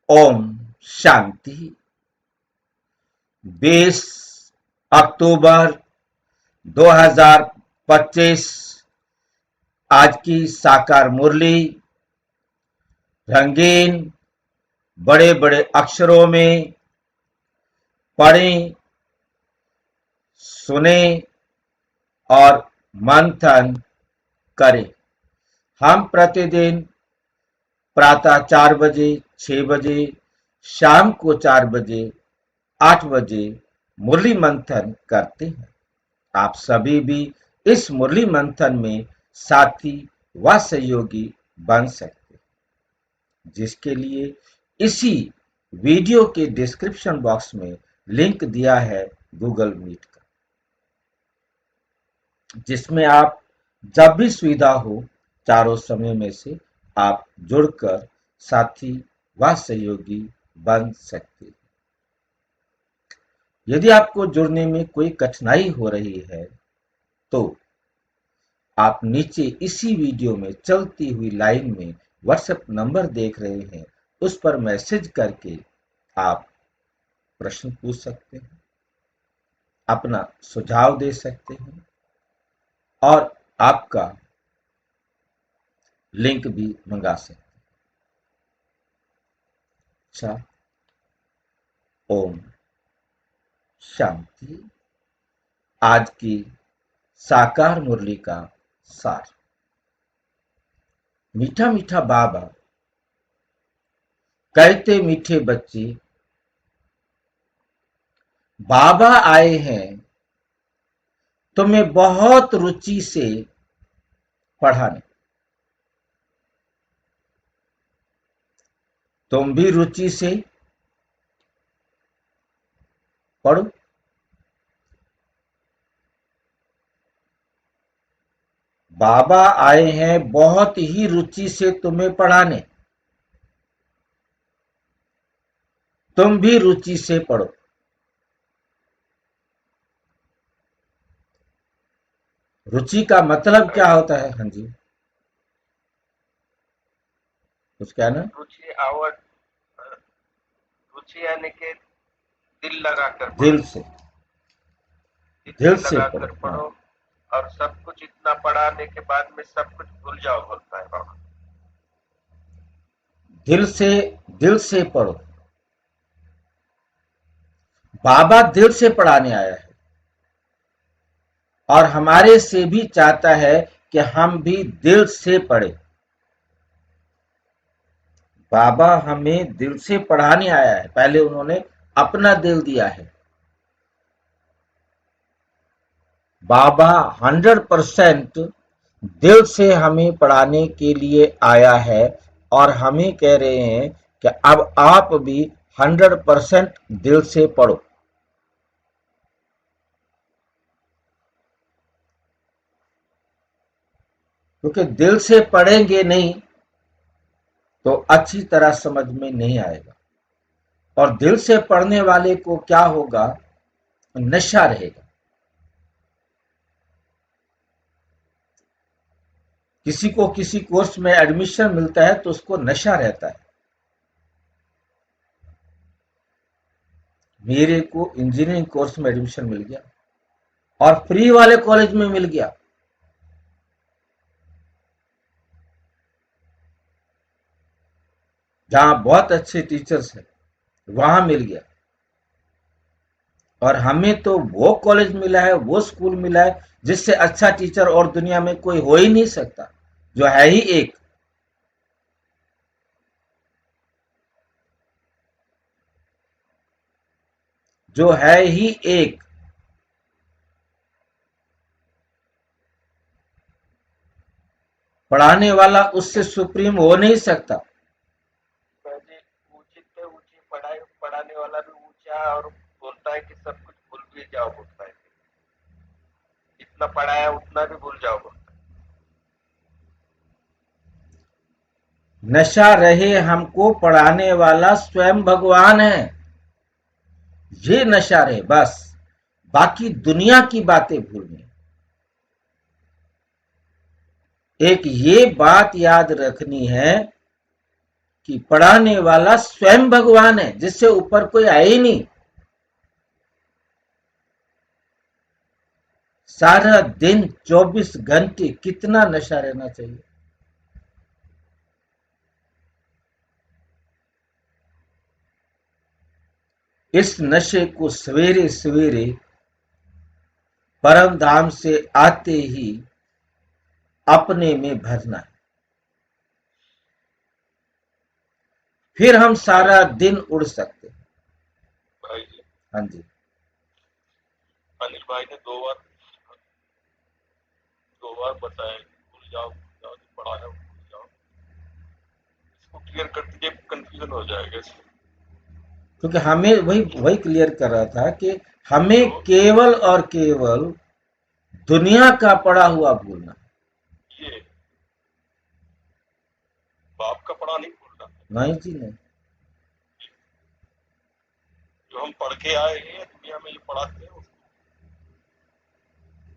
ओम शांति। 20 अक्टूबर 2025 आज की साकार मुरली रंगीन बड़े बड़े अक्षरों में पढ़ें, सुने और मंथन करें। हम प्रतिदिन प्रातः 4 बजे, 6 बजे, शाम को 4 बजे, 8 बजे मुरली मंथन करते हैं। आप सभी भी इस मुरली मंथन में साथी व सहयोगी बन सकते हैं, जिसके लिए इसी वीडियो के डिस्क्रिप्शन बॉक्स में लिंक दिया है गूगल मीट का, जिसमें आप जब भी सुविधा हो चारों समय में से आप जुड़कर साथी व सहयोगी बन सकते हैं। यदि आपको जुड़ने में कोई कठिनाई हो रही है तो आप नीचे इसी वीडियो में चलती हुई लाइन में व्हाट्सएप नंबर देख रहे हैं, उस पर मैसेज करके आप प्रश्न पूछ सकते हैं, अपना सुझाव दे सकते हैं और आपका लिंक भी मंगा सकते हैं। अच्छा, ओम शांति। आज की साकार मुरली का सार। मीठा मीठा बाबा कहते मीठे बच्चे, बाबा आए हैं तुम्हें बहुत रुचि से पढ़ाने। तुम भी रुचि से पढ़ो। बाबा आए हैं बहुत ही रुचि से तुम्हें पढ़ाने, तुम भी रुचि से पढ़ो। रुचि का मतलब क्या होता है? हाँ जी, कुछ कहना? रुचि यानी कि दिल लगाकर दिल से लगाकर पढ़ो। पढ़ो। हाँ, और सब कुछ इतना पढ़ाने के बाद में सब कुछ भूल जाओ, बोलता है बाबा। दिल से पढ़ो। बाबा दिल से पढ़ाने आया है और हमारे से भी चाहता है कि हम भी दिल से पढ़े। बाबा हमें दिल से पढ़ाने आया है, पहले उन्होंने अपना दिल दिया है। बाबा 100% दिल से हमें पढ़ाने के लिए आया है और हमें कह रहे हैं कि अब आप भी 100% दिल से पढ़ो। क्योंकि दिल से पढ़ेंगे नहीं तो अच्छी तरह समझ में नहीं आएगा। और दिल से पढ़ने वाले को क्या होगा? नशा रहेगा। किसी को किसी कोर्स में एडमिशन मिलता है तो उसको नशा रहता है। मेरे को इंजीनियरिंग कोर्स में एडमिशन मिल गया और फ्री वाले कॉलेज में मिल गया। जहां बहुत अच्छे टीचर्स हैं वहां मिल गया। और हमें तो वो कॉलेज मिला है, वो स्कूल मिला है जिससे अच्छा टीचर और दुनिया में कोई हो ही नहीं सकता, जो है ही एक। जो है ही एक। पढ़ाने वाला उससे सुप्रीम हो नहीं सकता। पहले ऊंची से ऊंची पढ़ाई पढ़ाने वाला भी ऊंचा, और बोलता है कि सब कुछ भूल भी जाओ, बोलता है जितना पढ़ाया उतना भी भूल जाओ, बोलता नशा रहे हमको पढ़ाने वाला स्वयं भगवान है, ये नशा रहे बस। बाकी दुनिया की बातें भूलनी। एक ये बात याद रखनी है कि पढ़ाने वाला स्वयं भगवान है, जिससे ऊपर कोई है ही नहीं। सारा दिन 24 घंटे कितना नशा रहना चाहिए। इस नशे को सवेरे सवेरे परम धाम से आते ही अपने में भरना है, फिर हम सारा दिन उड़ सकते हैं। भाई जी, हाँ जी, अनिल भाई ने दो बार बताया भूल जाओ पढ़ाया भूल जाओ, इसको क्लियर कर दीजिए, कंफ्यूजन हो जाएगा इसमें। क्योंकि हमें वही वही क्लियर कर रहा था कि हमें केवल और केवल दुनिया का पड़ा हुआ भूलना। ये बाप का पढ़ा नहीं भूलना, नहीं जी नहीं। जो हम पढ़ के आए हैं दुनिया में ये पढ़ाते हैं उसको।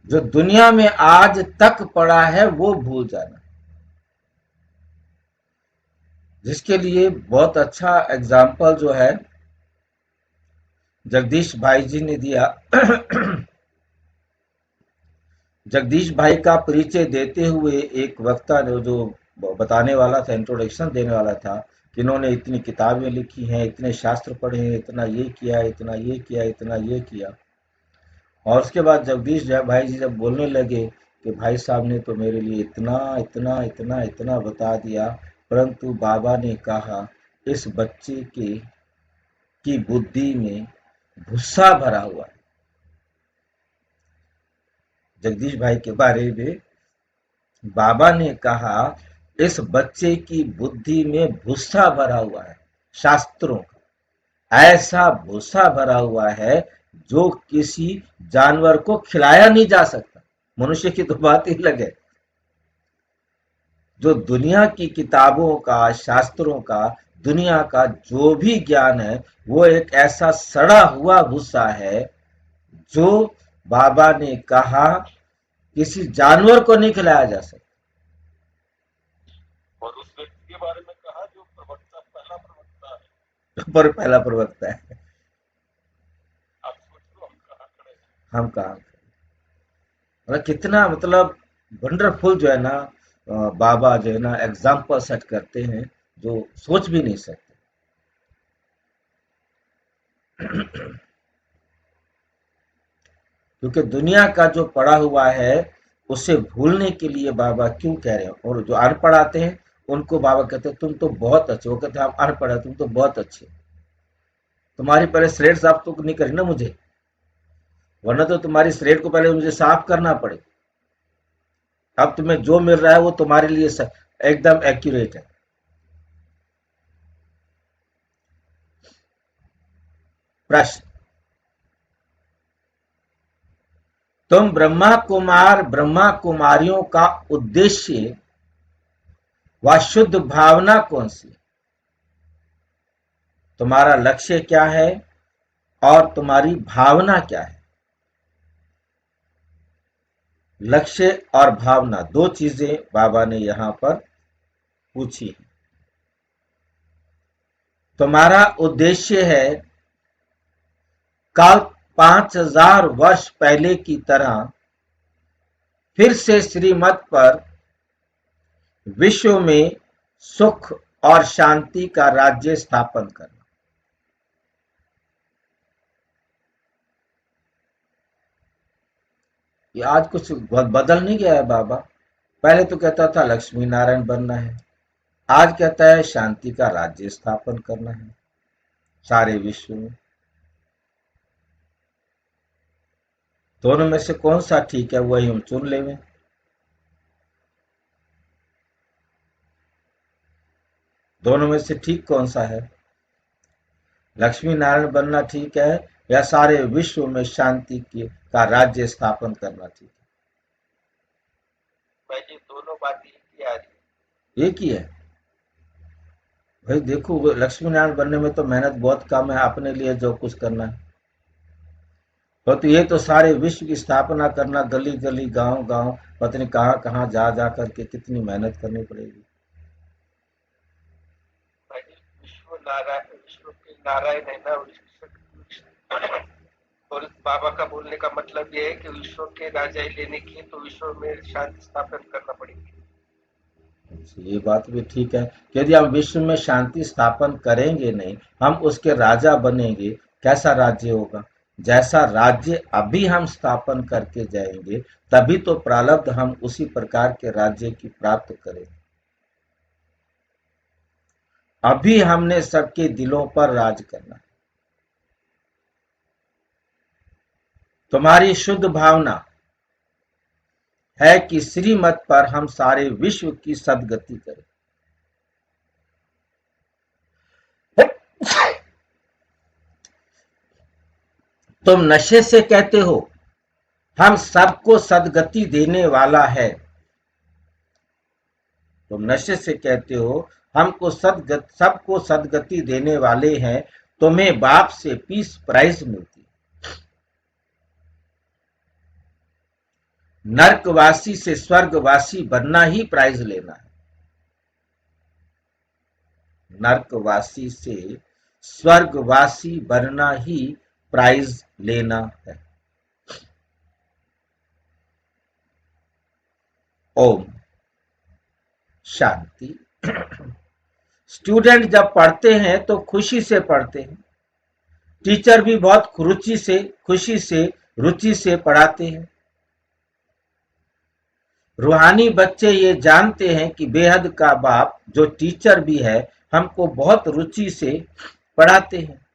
जो दुनिया में आज तक पड़ा है वो भूल जाना, जिसके लिए बहुत अच्छा एग्जाम्पल जो है जगदीश भाई जी ने दिया। जगदीश भाई का परिचय देते हुए एक वक्ता ने जो बताने वाला था, इंट्रोडक्शन देने वाला था कि इन्होंने इतनी किताबें लिखी हैं, इतने शास्त्र पढ़े हैं, इतना ये किया, इतना ये किया, इतना ये किया। और उसके बाद जगदीश भाई जी जब बोलने लगे कि भाई साहब ने तो मेरे लिए इतना इतना इतना इतना बता दिया, परंतु बाबा ने कहा इस बच्चे की बुद्धि में गुस्सा भरा हुआ है। जगदीश भाई के बारे में बाबा ने कहा इस बच्चे की बुद्धि में भूसा भरा हुआ है, शास्त्रों का ऐसा भूसा भरा हुआ है जो किसी जानवर को खिलाया नहीं जा सकता। मनुष्य की तो बात ही अलग है। जो दुनिया की किताबों का, शास्त्रों का, दुनिया का जो भी ज्ञान है वो एक ऐसा सड़ा हुआ भूसा है जो बाबा ने कहा किसी जानवर को नहीं खिलाया जा सकता। और उस व्यक्ति के बारे में कहा जो पहला प्रवक्ता है। पर पहला प्रवक्ता है। आप सोच लो हम कहाँ खड़े हैं। हम कहा मतलब कितना मतलब वंडरफुल जो है ना, बाबा जो है ना एग्जाम्पल सेट करते हैं जो सोच भी नहीं सकते। क्योंकि दुनिया का जो पढ़ा हुआ है उसे भूलने के लिए बाबा क्यों कह रहे हैं। और जो अनपढ़ आते हैं उनको बाबा कहते हैं तुम तो बहुत अच्छे। वो कहते हैं हम अनपढ़ है, तुम तो बहुत अच्छे, तुम्हारी पहले स्लेट साफ तो नहीं करी ना मुझे, वरना तो तुम्हारी स्लेट को पहले मुझे साफ करना पड़े। अब तुम्हें जो मिल रहा है वो तुम्हारे लिए एकदम एक्यूरेट है। प्रश्न, तुम ब्रह्मा कुमारियों का उद्देश्य व शुद्ध भावना कौन सी, तुम्हारा लक्ष्य क्या है और तुम्हारी भावना क्या है। लक्ष्य और भावना दो चीजें बाबा ने यहां पर पूछी है। तुम्हारा उद्देश्य है कल 5000 वर्ष पहले की तरह फिर से श्रीमत पर विश्व में सुख और शांति का राज्य स्थापन करना। ये आज कुछ बदल नहीं गया है बाबा। पहले तो कहता था लक्ष्मी नारायण बनना है, आज कहता है शांति का राज्य स्थापन करना है सारे विश्व में। दोनों में से कौन सा ठीक है वही हम चुन लेंगे। दोनों में से ठीक कौन सा है, लक्ष्मी नारायण बनना ठीक है या सारे विश्व में शांति का राज्य स्थापन करना ठीक है। भाई जी दोनों बात एक ही आ रही है। एक ही है भाई। देखो लक्ष्मी नारायण बनने में तो मेहनत बहुत कम है, अपने लिए जो कुछ करना है। तो ये तो सारे विश्व की स्थापना करना, गली गली गांव गांव पता नहीं कहां कहां जा जा करके कितनी मेहनत करनी पड़ेगी। भाई जी विश्व के नारायण है ना, और बाबा का बोलने का मतलब ये है कि विश्व के राजा लेने की है तो विश्व में शांति स्थापन करना पड़ेगी। ये बात भी ठीक है कि यदि हम विश्व में शांति स्थापन करेंगे नहीं, हम उसके राजा बनेंगे, कैसा राज्य होगा? जैसा राज्य अभी हम स्थापन करके जाएंगे, तभी तो प्रारब्ध हम उसी प्रकार के राज्य की प्राप्त करेंगे। अभी हमने सबके दिलों पर राज करना है। तुम्हारी शुद्ध भावना है कि श्रीमत पर हम सारे विश्व की सद्गति करें। तुम नशे से कहते हो हम सबको सद्गति देने वाला है। तुम नशे से कहते हो हमको सबको सद्गति देने वाले हैं। तुम्हें बाप से पीस प्राइज मिलती। नर्कवासी से स्वर्गवासी बनना ही प्राइज लेना है। नर्कवासी से स्वर्गवासी बनना ही प्राइज लेना है। ओम शांति। स्टूडेंट जब पढ़ते हैं तो खुशी से पढ़ते हैं। टीचर भी बहुत रुचि से, खुशी से, रुचि से पढ़ाते हैं। रूहानी बच्चे ये जानते हैं कि बेहद का बाप जो टीचर भी है हमको बहुत रुचि से पढ़ाते हैं।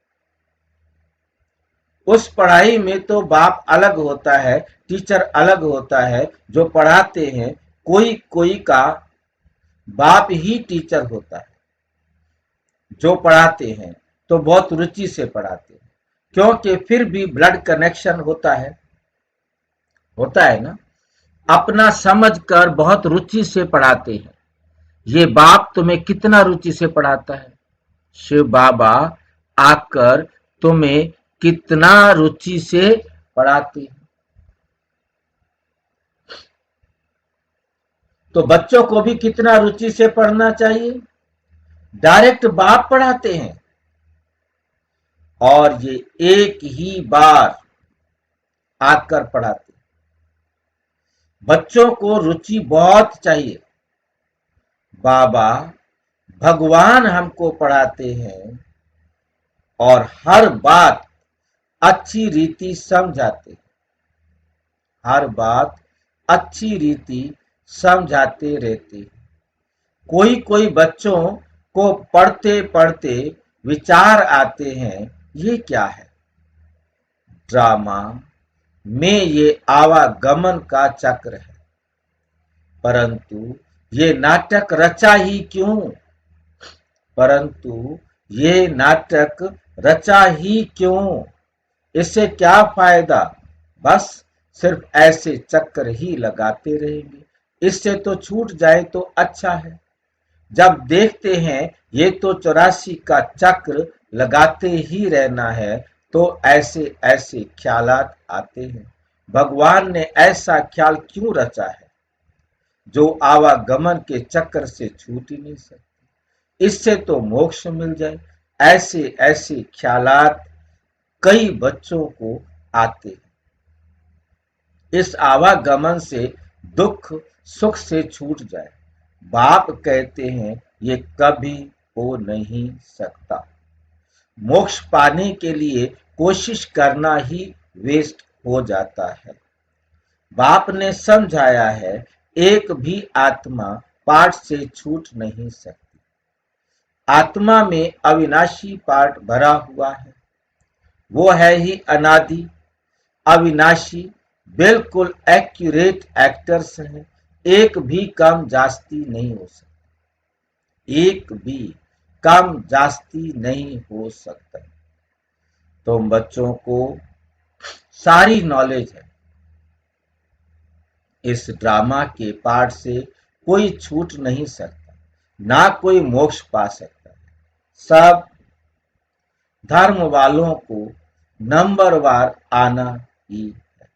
उस पढ़ाई में तो बाप अलग होता है, टीचर अलग होता है। जो पढ़ाते हैं कोई कोई का बाप ही टीचर होता है। जो पढ़ाते हैं तो बहुत रुचि से पढ़ाते हैं, क्योंकि फिर भी ब्लड कनेक्शन होता है ना। अपना समझकर बहुत रुचि से पढ़ाते हैं। ये बाप तुम्हें कितना रुचि से पढ़ाता है। शिव बाबा आकर तुम्हें कितना रुचि से पढ़ाते हैं। तो बच्चों को भी कितना रुचि से पढ़ना चाहिए। डायरेक्ट बाप पढ़ाते हैं और ये एक ही बार आकर पढ़ाते हैं। बच्चों को रुचि बहुत चाहिए। बाबा भगवान हमको पढ़ाते हैं और हर बात अच्छी रीति समझाते हैं। हर बात अच्छी रीति समझाते रहते हैं। कोई कोई बच्चों को पढ़ते पढ़ते विचार आते हैं, ये क्या है? ड्रामा में ये आवागमन का चक्र है। परंतु ये नाटक रचा ही क्यों? परंतु ये नाटक रचा ही क्यों? इससे क्या फायदा? बस सिर्फ ऐसे चक्कर ही लगाते रहेंगे। इससे तो छूट जाए तो अच्छा है। जब देखते हैं ये तो 84 का चक्र लगाते ही रहना है, तो ऐसे ऐसे ख्यालात आते हैं। भगवान ने ऐसा ख्याल क्यों रचा है जो आवागमन के चक्कर से छूट ही नहीं सकते। इससे तो मोक्ष मिल जाए। ऐसे ऐसे ख्यालात कई बच्चों को आते हैं। इस आवागमन से दुख सुख से छूट जाए। बाप कहते हैं ये कभी हो नहीं सकता। मोक्ष पाने के लिए कोशिश करना ही वेस्ट हो जाता है। बाप ने समझाया है एक भी आत्मा पार्ट से छूट नहीं सकती। आत्मा में अविनाशी पार्ट भरा हुआ है। वो है ही अनादि अविनाशी, बिल्कुल एक्यूरेट एक्टर्स हैं। एक भी कम जास्ती नहीं हो सकता। एक भी कम जास्ती नहीं हो सकता। तुम बच्चों को सारी नॉलेज है। इस ड्रामा के पार्ट से कोई छूट नहीं सकता, ना कोई मोक्ष पा सकता। सब धर्म वालों को नंबरवार आना ही है।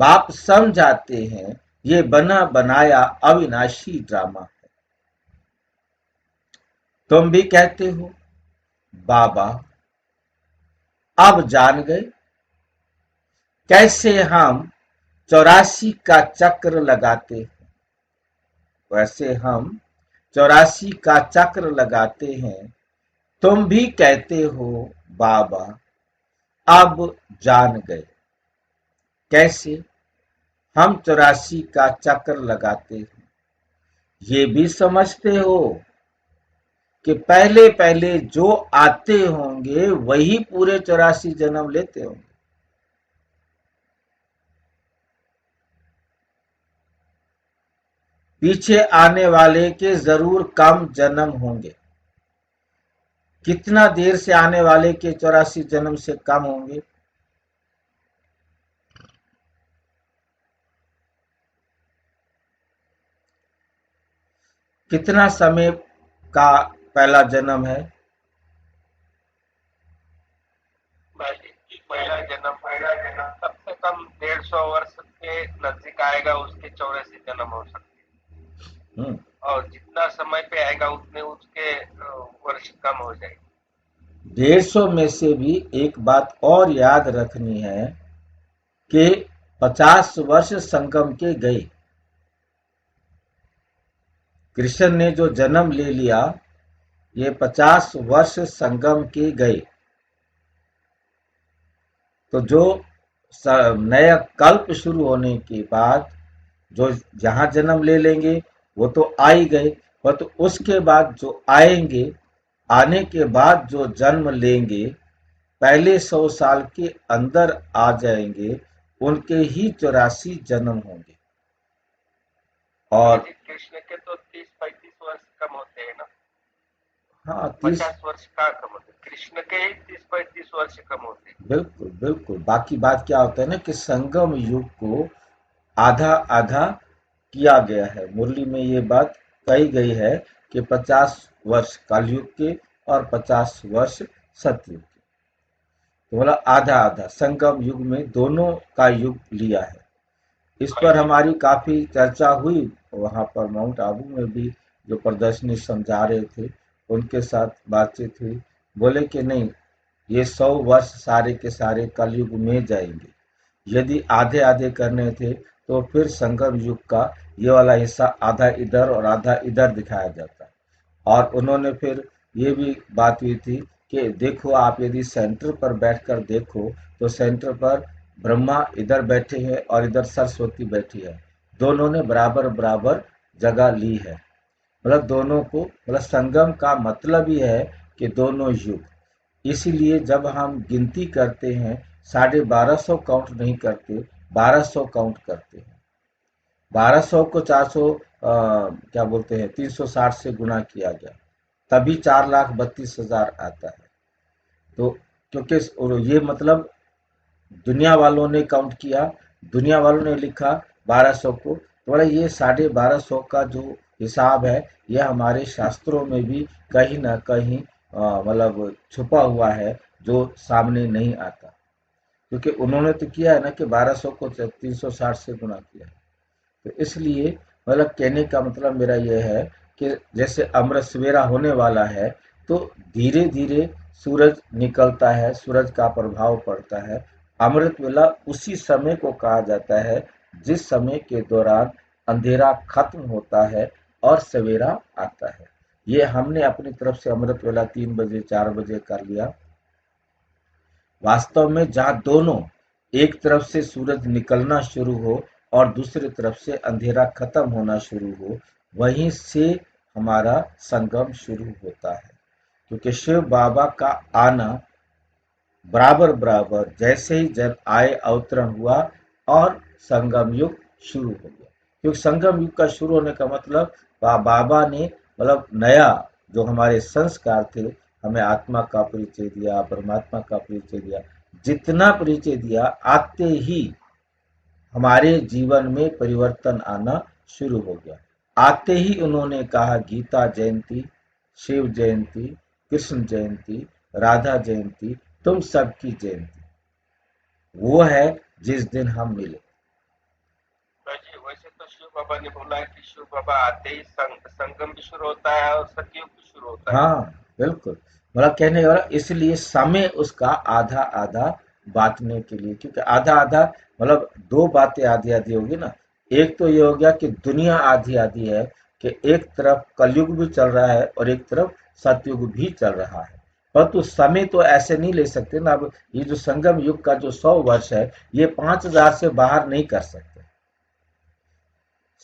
बाप समझाते हैं ये बना बनाया अविनाशी ड्रामा है। तुम भी कहते हो बाबा अब जान गए कैसे हम 84 का चक्र लगाते हैं। वैसे हम 84 का चक्र लगाते हैं। तुम भी कहते हो बाबा अब जान गए कैसे हम 84 का चक्र लगाते हैं। ये भी समझते हो कि पहले पहले जो आते होंगे वही पूरे 84 जन्म लेते होंगे। पीछे आने वाले के जरूर कम जन्म होंगे। कितना देर से आने वाले के 84 जन्म से कम होंगे? कितना समय का पहला जन्म है? पहला जन्म सबसे कम 150 वर्ष के नजदीक आएगा, उसके 84 जन्म हो सकते हैं। और जितना समय पे आएगा उतने उसके वर्ष कम हो जाएंगे। 150 में से भी एक बात और याद रखनी है कि 50 वर्ष संगम के गए। कृष्ण ने जो जन्म ले लिया ये 50 वर्ष संगम के गए। तो जो नया कल्प शुरू होने के बाद जो जहां जन्म ले लेंगे वो तो आ ही गए, पर तो उसके बाद जो आएंगे, आने के बाद जो जन्म लेंगे पहले 100 साल के अंदर आ जाएंगे, उनके ही 84 जन्म होंगे। और कृष्ण के तो 30-35 वर्ष कम होते हैं ना। हाँ 50 वर्ष का कम होते, कृष्ण के ही 30-35 वर्ष कम होते हैं। बिल्कुल बिल्कुल। बाकी बात क्या होता है ना कि संगम युग को आधा आधा किया गया है। मुरली में ये बात कही गई है कि 50 वर्ष कलयुग के और 50 वर्ष सतयुग के। तो बोला आधा आधा संगम युग में दोनों का युग लिया है। इस पर हमारी काफी चर्चा हुई। वहां पर माउंट आबू में भी जो प्रदर्शनी समझा रहे थे उनके साथ बातचीत हुई। बोले कि नहीं, ये 100 वर्ष सारे के सारे कलयुग में जाएंगे। यदि आधे आधे करने थे तो फिर संगम युग का ये वाला हिस्सा आधा इधर और आधा इधर दिखाया जाता। और उन्होंने फिर ये भी बात हुई थी कि देखो आप यदि सेंटर पर बैठकर देखो तो सेंटर पर ब्रह्मा इधर बैठे हैं और इधर सरस्वती बैठी है। दोनों ने बराबर बराबर जगह ली है। मतलब दोनों को, मतलब संगम का मतलब ही है कि दोनों युग। इसीलिए जब हम गिनती करते हैं 1250 काउंट नहीं करते, 1200 काउंट करते हैं। 1200 को 400 क्या बोलते हैं 360 से गुणा किया गया, तभी 4,32,000 आता है। तो क्योंकि ये मतलब दुनिया वालों ने काउंट किया, दुनिया वालों ने लिखा 1200 को, तो बोला ये 1250 का जो हिसाब है यह हमारे शास्त्रों में भी कहीं ना कहीं मतलब छुपा हुआ है, जो सामने नहीं आता। क्योंकि उन्होंने तो किया है ना कि 1200 को 360 से गुणा किया है। तो इसलिए मतलब कहने का मतलब मेरा यह है कि जैसे अमृत सवेरा होने वाला है तो धीरे धीरे सूरज निकलता है, सूरज का प्रभाव पड़ता है। अमृत वेला उसी समय को कहा जाता है जिस समय के दौरान अंधेरा खत्म होता है और सवेरा आता है। ये हमने अपनी तरफ से अमृत वेला 3 बजे 4 बजे कर लिया। वास्तव में जहां दोनों, एक तरफ से सूरज निकलना शुरू हो और दूसरी तरफ से अंधेरा खत्म होना शुरू हो, वहीं से हमारा संगम शुरू होता है। क्योंकि शिव बाबा का आना बराबर बराबर जैसे ही जब आए अवतरण हुआ और संगम युग शुरू हो गया। क्योंकि संगम युग का शुरू होने का मतलब बाबा ने मतलब नया जो हमारे संस्कार थे, हमें आत्मा का परिचय दिया, परमात्मा का परिचय दिया। जितना परिचय दिया आते ही हमारे जीवन में परिवर्तन आना शुरू हो गया। आते ही उन्होंने कहा गीता जयंती, शिव जयंती, कृष्ण जयंती, राधा जयंती, तुम सबकी जयंती वो है जिस दिन हम मिले। वैसे तो शिव बाबा ने बोला है कि शिव बाबा आते ही संगम भी शुरू होता है और सतयुग भी शुरू होता है। हाँ बिल्कुल, मतलब कहने वाला इसलिए समय उसका आधा आधा बांटने के लिए, क्योंकि आधा आधा मतलब दो बातें आधी आधी होगी ना। एक तो ये हो गया कि दुनिया आधी आधी है, कि एक तरफ कलयुग भी चल रहा है और एक तरफ सतयुग भी चल रहा है। परंतु समय तो ऐसे नहीं ले सकते ना। अब ये जो संगम युग का जो 100 वर्ष है, ये 5000 से बाहर नहीं कर सकते।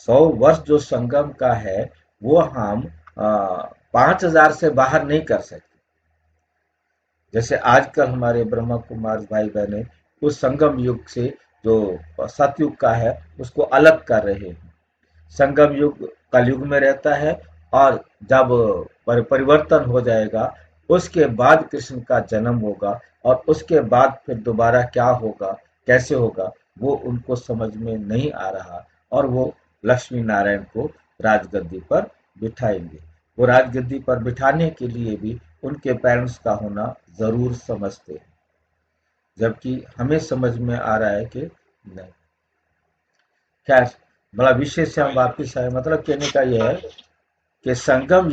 100 वर्ष जो संगम का है वो हम 5000 से बाहर नहीं कर सकते। जैसे आजकल हमारे ब्रह्मा कुमार भाई बहने उस संगम युग से जो सतयुग का है उसको अलग कर रहे हैं। संगम युग कलयुग में रहता है, और जब परिवर्तन हो जाएगा उसके बाद कृष्ण का जन्म होगा, और उसके बाद फिर दोबारा क्या होगा कैसे होगा वो उनको समझ में नहीं आ रहा, और वो लक्ष्मी नारायण को राजगद्दी पर बिठाएंगे। वो राजगद्दी पर बिठाने के लिए भी उनके पेरेंट्स का होना जरूर समझते हैं, जबकि हमें समझ में आ रहा है कि नहीं। खैर, बड़ा विषय से हम वापिस आए। मतलब कहने का यह है कि संगम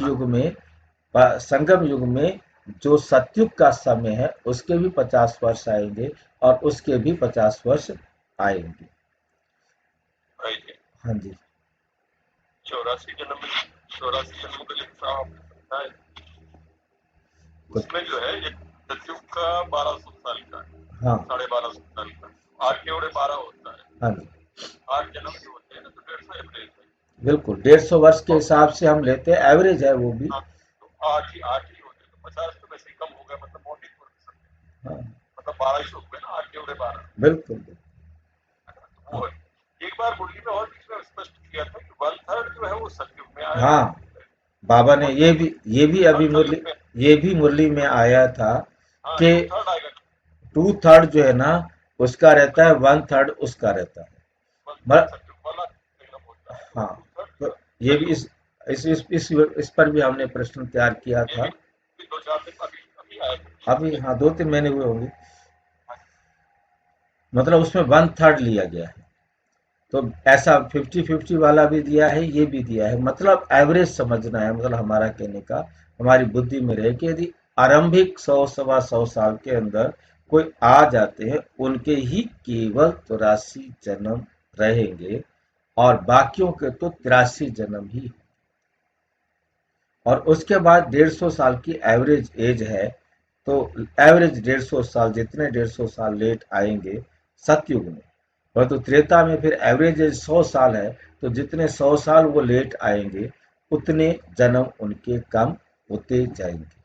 युग में जो सतयुग का समय है उसके भी 50 वर्ष आएंगे और उसके भी 50 वर्ष आएंगे। हाँ जी। 84 जन्म का जैसा आपने बताया, उसमें जो है एक सतयुग का 1200 साल का है, हाँ 1250 साल का, 8 के ओढ़े 12 होता है, हाँ जी 8 जन्म जो होते हैं ना, तो 150 एवरेज है। बिल्कुल, 150 वर्ष के हिसाब से हम लेते हैं, एवरेज है वो भी। हाँ, तो 8 ही होते हैं, तो 50 तो वैसे ही कम हो गया, मतलब 14%, हाँ मतलब 12 ही हो गए ना, 8 के ओढ़े 12। बिल्कुल। तो वो है। एक बार मुरली में और बीच में स्पष्ट किया था कि 1/3 जो है वो सतयुग में आया हाँ, बाबा ने ये भी अभी मुरली, में, ये भी मुरली में आया था हाँ कि 2/3 आएगा, 2/3 जो है ना उसका रहता है, 1/3 उसका रहता है। 1/3 सतयुग वाला एकदम होता है, हाँ, 2/3 तो ये भी इस पर भी हमने प्रश्न तैयार किया ये था। भी 2-4 दिन अभी अभी आए अभी हाँ 2-3 महीने हुए होंगे। मतलब उसमें 1/3 लिया गया है, तो ऐसा 50-50 वाला भी दिया है, ये भी दिया है। मतलब एवरेज समझना है, मतलब हमारा कहने का, हमारी बुद्धि में रहे कि यदि आरंभिक 100 सवा 100 साल के अंदर कोई आ जाते हैं उनके ही केवल 83 जन्म रहेंगे, और बाकियों के तो 83 जन्म ही। और उसके बाद 150 साल की एवरेज एज है, तो एवरेज 150 साल, जितने 150 साल लेट आएंगे सतयुग में, परंतु त्रेता में फिर एवरेज एज 100 साल है, तो जितने 100 साल वो लेट आएंगे उतने जन्म उनके कम होते जाएंगे।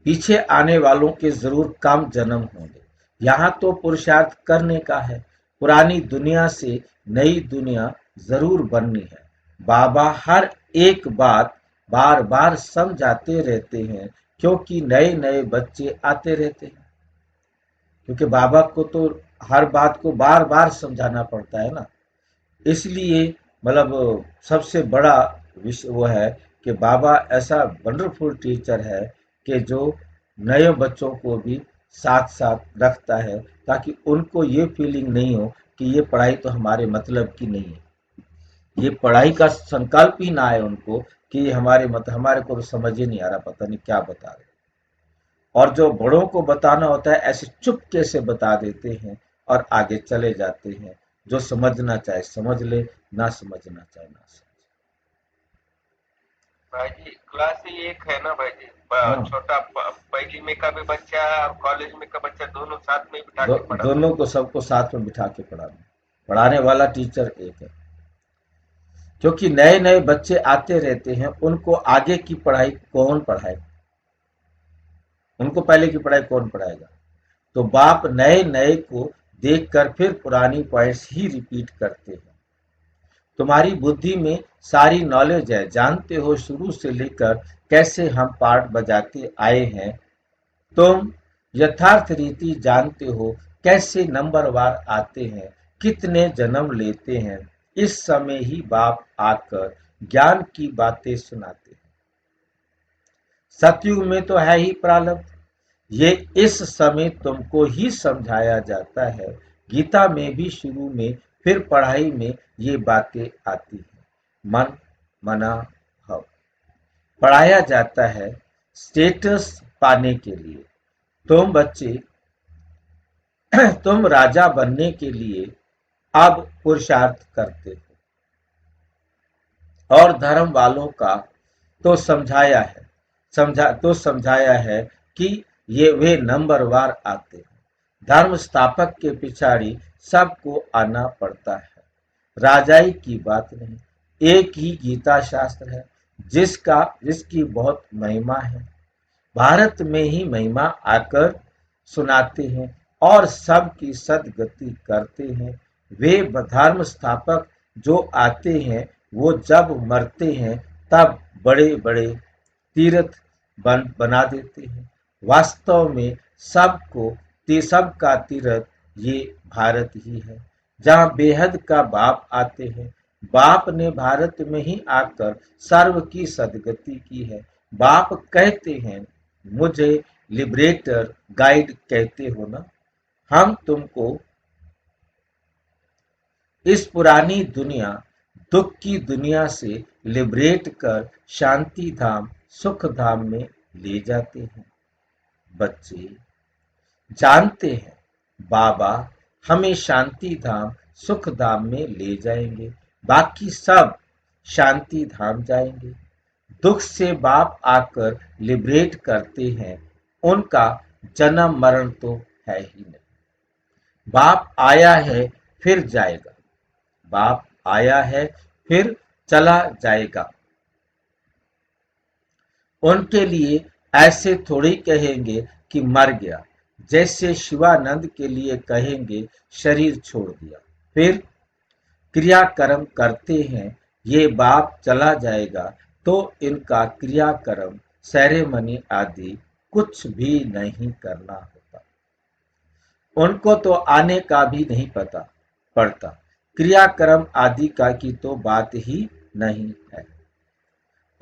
पीछे आने वालों के जरूर कम जन्म होंगे। यहाँ तो पुरुषार्थ करने का है, पुरानी दुनिया से नई दुनिया जरूर बननी है। बाबा हर एक बात बार बार समझाते रहते हैं, क्योंकि नए नए बच्चे आते रहते हैं। क्योंकि बाबा को तो हर बात को बार बार समझाना पड़ता है ना। इसलिए मतलब सबसे बड़ा विषय वो है कि बाबा ऐसा वंडरफुल टीचर है कि जो नए बच्चों को भी साथ साथ रखता है, ताकि उनको ये फीलिंग नहीं हो कि ये पढ़ाई तो हमारे मतलब की नहीं है, ये पढ़ाई का संकल्प ही ना आए उनको कि ये हमारे को तो समझ ही नहीं आ रहा, पता नहीं क्या बता रहे। और जो बड़ों को बताना होता है ऐसे चुपके से बता देते हैं और आगे चले जाते हैं। जो समझना चाहे समझ ले, ना समझना चाहे ना समझे। भाई जी। क्लास ही एक है ना भाई जी, हाँ, छोटा पहली में का भी बच्चा और कॉलेज में का बच्चा दोनों साथ में ही बिठा के पढ़ाते दोनों को सबको साथ में बिठा के पढ़ाना, पढ़ाने वाला टीचर एक है। क्योंकि नए नए बच्चे आते रहते हैं, उनको आगे की पढ़ाई कौन पढ़ाएगा, उनको पहले की पढ़ाई कौन पढ़ाएगा। तो बाप नए नए को देखकर फिर पुरानी पॉइंट्स ही रिपीट करते हैं। तुम्हारी बुद्धि में सारी नॉलेज है, जानते हो शुरू से लेकर कैसे हम पार्ट बजाते आए हैं। तुम यथार्थ रीति जानते हो कैसे नंबरवार आते हैं, कितने जन्म लेते हैं। इस समय ही बाप आकर ज्ञान की बातें सुनाते हैं। सतयुग में तो है ही प्रारब्ध, ये इस समय तुमको ही समझाया जाता है। गीता में भी शुरू में फिर पढ़ाई में ये बातें आती हैं। मन, मना, भाव पढ़ाया जाता है स्टेटस पाने के लिए। तुम बच्चे तुम राजा बनने के लिए अब पुरुषार्थ करते हो और धर्म वालों का तो समझाया है कि ये वे नंबरवार आते हैं। धर्म स्थापक के पिछाड़ी सबको आना पड़ता है। राजाई की बात नहीं। एक ही गीता शास्त्र है जिसकी बहुत महिमा है। भारत में ही महिमा आकर सुनाते हैं और सबकी सदगति करते हैं। वे धर्म स्थापक जो आते हैं वो जब मरते हैं तब बड़े बड़े तीर्थ बना देते हैं। वास्तव में सबका तीर्थ ये भारत ही है जहाँ बेहद का बाप आते हैं। बाप ने भारत में ही आकर सर्व की सदगति की है। बाप कहते हैं, मुझे लिबरेटर गाइड कहते हो ना। हम तुमको इस पुरानी दुनिया, दुख की दुनिया से लिबरेट कर शांति धाम, सुख धाम में ले जाते हैं। बच्चे जानते हैं बाबा हमें शांति धाम, सुख धाम में ले जाएंगे, बाकी सब शांति धाम जाएंगे। दुख से बाप आकर लिबरेट करते हैं। उनका जन्म मरण तो है ही नहीं। बाप आया है फिर जाएगा। बाप आया है फिर चला जाएगा। उनके लिए ऐसे थोड़ी कहेंगे कि मर गया, जैसे शिवानंद के लिए कहेंगे शरीर छोड़ दिया। फिर क्रियाकर्म करते हैं। ये बाप चला जाएगा तो इनका क्रियाकर्म, सेरेमनी आदि कुछ भी नहीं करना होता। उनको तो आने का भी नहीं पता पड़ता। क्रियाकर्म आदि का की तो बात ही नहीं है।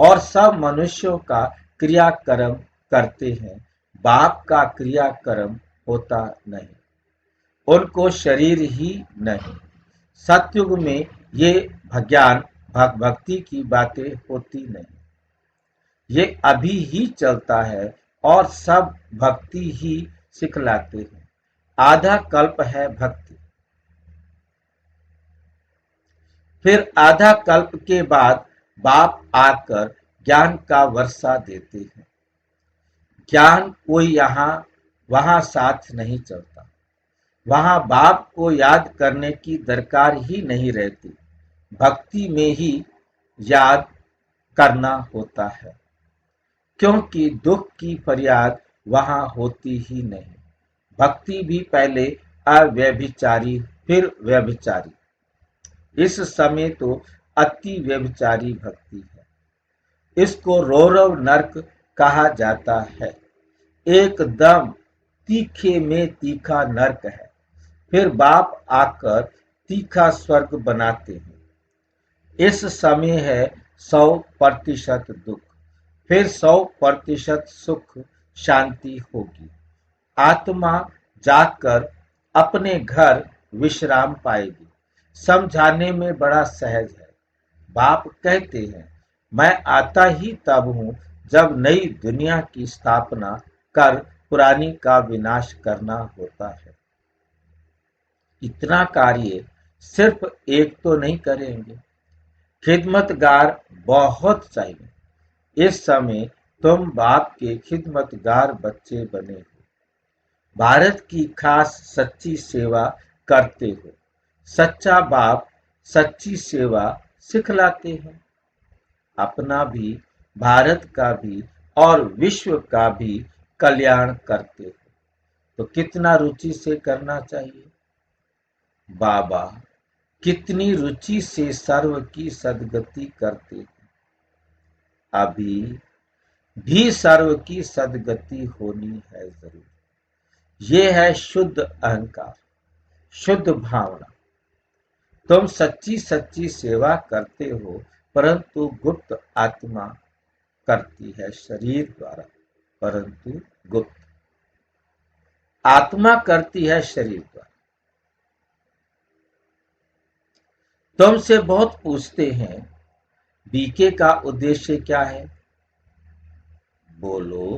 और सब मनुष्यों का क्रियाकर्म करते हैं। बाप का क्रियाकर्म होता नहीं। उनको शरीर ही नहीं। सतयुग में ये ज्ञान भक्ति की बातें होती नहीं। ये अभी ही चलता है और सब भक्ति ही सिखलाते हैं। आधा कल्प है भक्ति, फिर आधा कल्प के बाद बाप आकर ज्ञान का वर्षा देते हैं। ज्ञान कोई यहाँ वहां साथ नहीं चलता। वहां बाप को याद करने की दरकार ही नहीं रहती। भक्ति में ही याद करना होता है, क्योंकि दुख की फरियाद वहां होती ही नहीं। भक्ति भी पहले अव्यभिचारी फिर व्यभिचारी, इस समय तो अति व्यभिचारी भक्ति है। इसको रौरव नरक कहा जाता है। एकदम तीखे में तीखा नरक है। फिर बाप आकर तीखा स्वर्ग बनाते हैं। इस समय है 100% दुख, फिर 100% सुख शांति होगी। आत्मा जाकर अपने घर विश्राम पाएगी। समझाने में बड़ा सहज है। बाप कहते हैं, मैं आता ही तब हूं जब नई दुनिया की स्थापना कर पुरानी का विनाश करना होता है। इतना कार्य सिर्फ एक तो नहीं करेंगे, खिदमतगार बहुत चाहिए। इस समय तुम बाप के खिदमतगार बच्चे बने हो। भारत की खास सच्ची सेवा करते हो। सच्चा बाप सच्ची सेवा सिखलाते हैं। अपना भी, भारत का भी और विश्व का भी कल्याण करते हो तो कितना रुचि से करना चाहिए। बाबा कितनी रुचि से सर्व की सदगति करते हैं। अभी भी सर्व की सदगति होनी है जरूर। ये है शुद्ध अहंकार, शुद्ध भावना। तुम सच्ची सच्ची सेवा करते हो, परंतु गुप्त आत्मा करती है शरीर द्वारा, परंतु गुप्त। आत्मा करती है शरीर द्वारा। तुमसे बहुत पूछते हैं बीके का उद्देश्य क्या है? बोलो।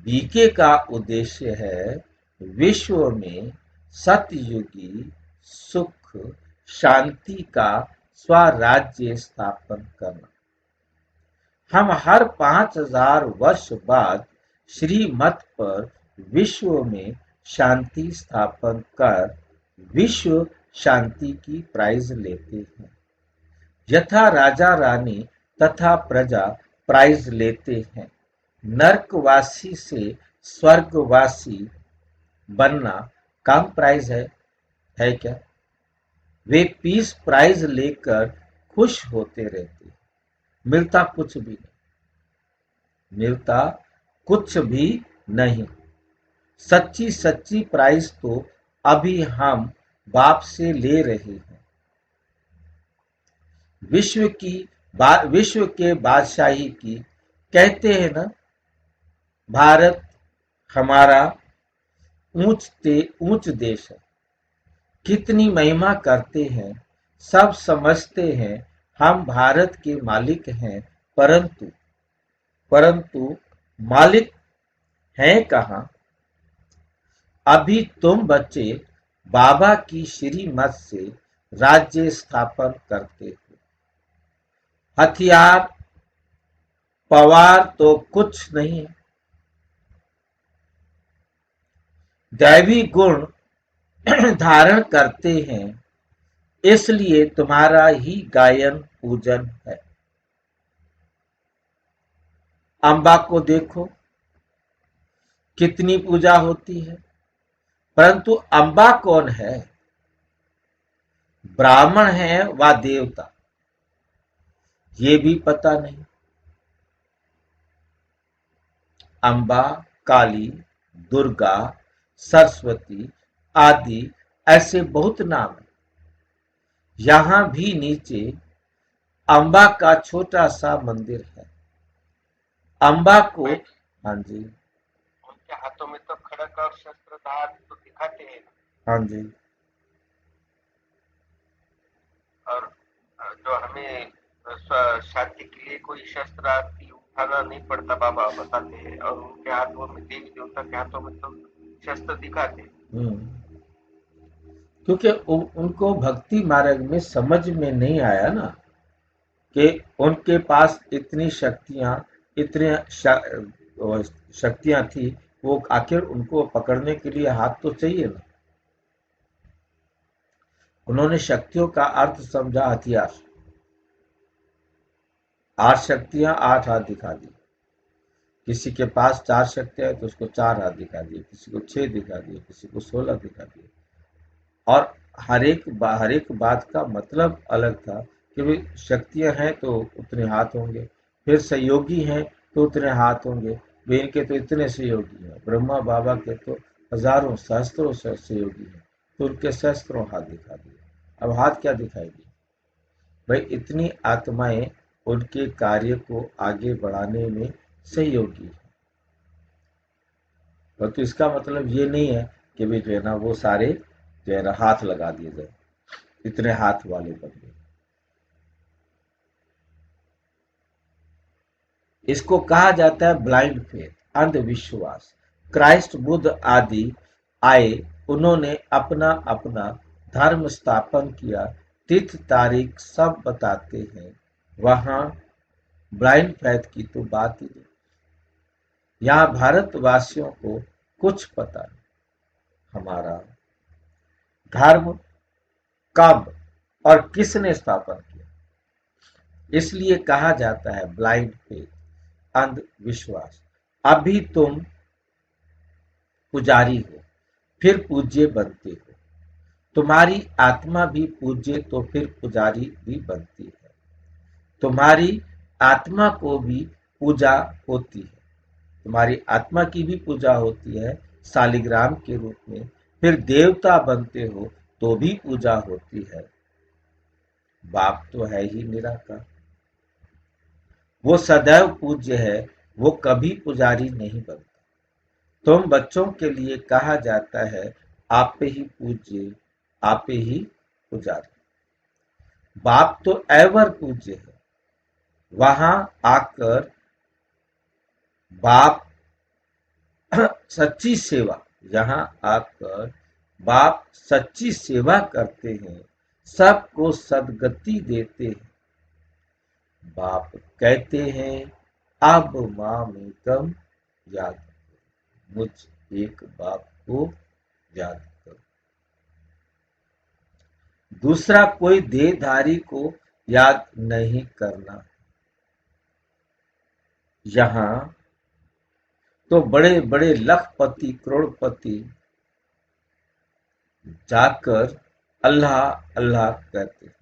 बीके का उद्देश्य है विश्व में सतयुगी सुख शांति का स्वराज्य स्थापन करना। हम हर 5000 वर्ष बाद श्रीमत पर विश्व में शांति स्थापन कर विश्व शांति की प्राइज लेते हैं। यथा राजा रानी तथा प्रजा प्राइज लेते हैं। नरकवासी से स्वर्गवासी बनना कम प्राइज है क्या? वे पीस प्राइज लेकर खुश होते रहते हैं। मिलता कुछ भी नहीं, मिलता कुछ भी नहीं। सच्ची सच्ची प्राइज तो अभी हम बाप से ले रहे हैं। विश्व के बादशाही की कहते हैं ना, भारत हमारा ऊंच देश है। कितनी महिमा करते हैं, सब समझते हैं हम भारत के मालिक हैं, परंतु मालिक हैं कहाँ? अभी तुम बच्चे बाबा की श्रीमत से राज्य स्थापन करते हो। हथियार पवार तो कुछ नहीं है। दैवी गुण धारण करते हैं, इसलिए तुम्हारा ही गायन पूजन है। अम्बा को देखो, कितनी पूजा होती है, परंतु अम्बा कौन है? ब्राह्मण है व देवता, ये भी पता नहीं। अम्बा, काली, दुर्गा, सरस्वती आदि ऐसे बहुत नाम है। यहां भी नीचे अम्बा का छोटा सा मंदिर है। अम्बा को, हाँ जी, उनके हाथों में तो खड़क और शस्त्र धार तो दिखाते हैं। हाँ जी। और जो हमें शांति के लिए कोई शस्त्र आदि उठाना नहीं पड़ता, बाबा बताते हैं। और उनके हाथों में, देवी देवता के हाथों में तो शस्त्र दिखाते हैं। क्योंकि उनको भक्ति मार्ग में समझ में नहीं आया ना कि उनके पास इतनी शक्तियां थी, वो आखिर उनको पकड़ने के लिए हाथ तो चाहिए ना। उन्होंने शक्तियों का अर्थ समझा हथियार। 8 शक्तियां 8 हाथ दिखा दी। किसी के पास 4 शक्तियां है तो उसको 4 हाथ दिखा दिए, किसी को 6 दिखा दिए, किसी को 16 दिखा दिए। और हर एक बात का मतलब अलग था कि भाई शक्तियां हैं तो उतने हाथ होंगे, फिर सहयोगी हैं तो उतने हाथ होंगे। वे इनके तो इतने सहयोगी हैं, ब्रह्मा बाबा के तो हजारों सहस्त्रों सहयोगी हैं, तो उनके सहस्त्रों हाथ दिखा दिए। अब हाथ क्या दिखाएगी भाई? इतनी आत्माएं उनके कार्य को आगे बढ़ाने में सहयोगी है। परंतु इसका मतलब ये नहीं है कि भाई जो है ना वो सारे जो है ना हाथ लगा दिए जाए, इतने हाथ वाले बन गए। इसको कहा जाता है ब्लाइंड फेथ, अंधविश्वास। क्राइस्ट बुद्ध आदि आए, उन्होंने अपना अपना धर्म स्थापन किया, तिथि तारीख सब बताते हैं। वहां ब्लाइंड फेथ की तो बात ही नहीं। यहाँ भारतवासियों को कुछ पता नहीं हमारा धर्म कब और किसने स्थापन किया। इसलिए कहा जाता है ब्लाइंड फेथ, अंधविश्वास। अभी तुम पुजारी हो, फिर पूज्य बनते हो। तुम्हारी आत्मा भी पूज्य तो फिर पुजारी भी बनती है। तुम्हारी आत्मा को भी पूजा होती है। तुम्हारी आत्मा की भी पूजा होती है शालिग्राम के रूप में। फिर देवता बनते हो तो भी पूजा होती है। बाप तो है ही निराकार, वो सदैव पूज्य है, वो कभी पुजारी नहीं बनता। तुम बच्चों के लिए कहा जाता है आप ही पूज्य, आप ही पुजारी। बाप तो एवर पूज्य है। वहां आकर बाप सच्ची सेवा, यहाँ आकर बाप सच्ची सेवा करते हैं, सबको सदगति देते हैं। बाप कहते हैं अब मामेकम याद करो, मुझ एक बाप को याद करो। दूसरा कोई देहधारी को याद नहीं करना। यहाँ तो बड़े बड़े लखपति करोड़पति जाकर अल्लाह अल्लाह कहते हैं।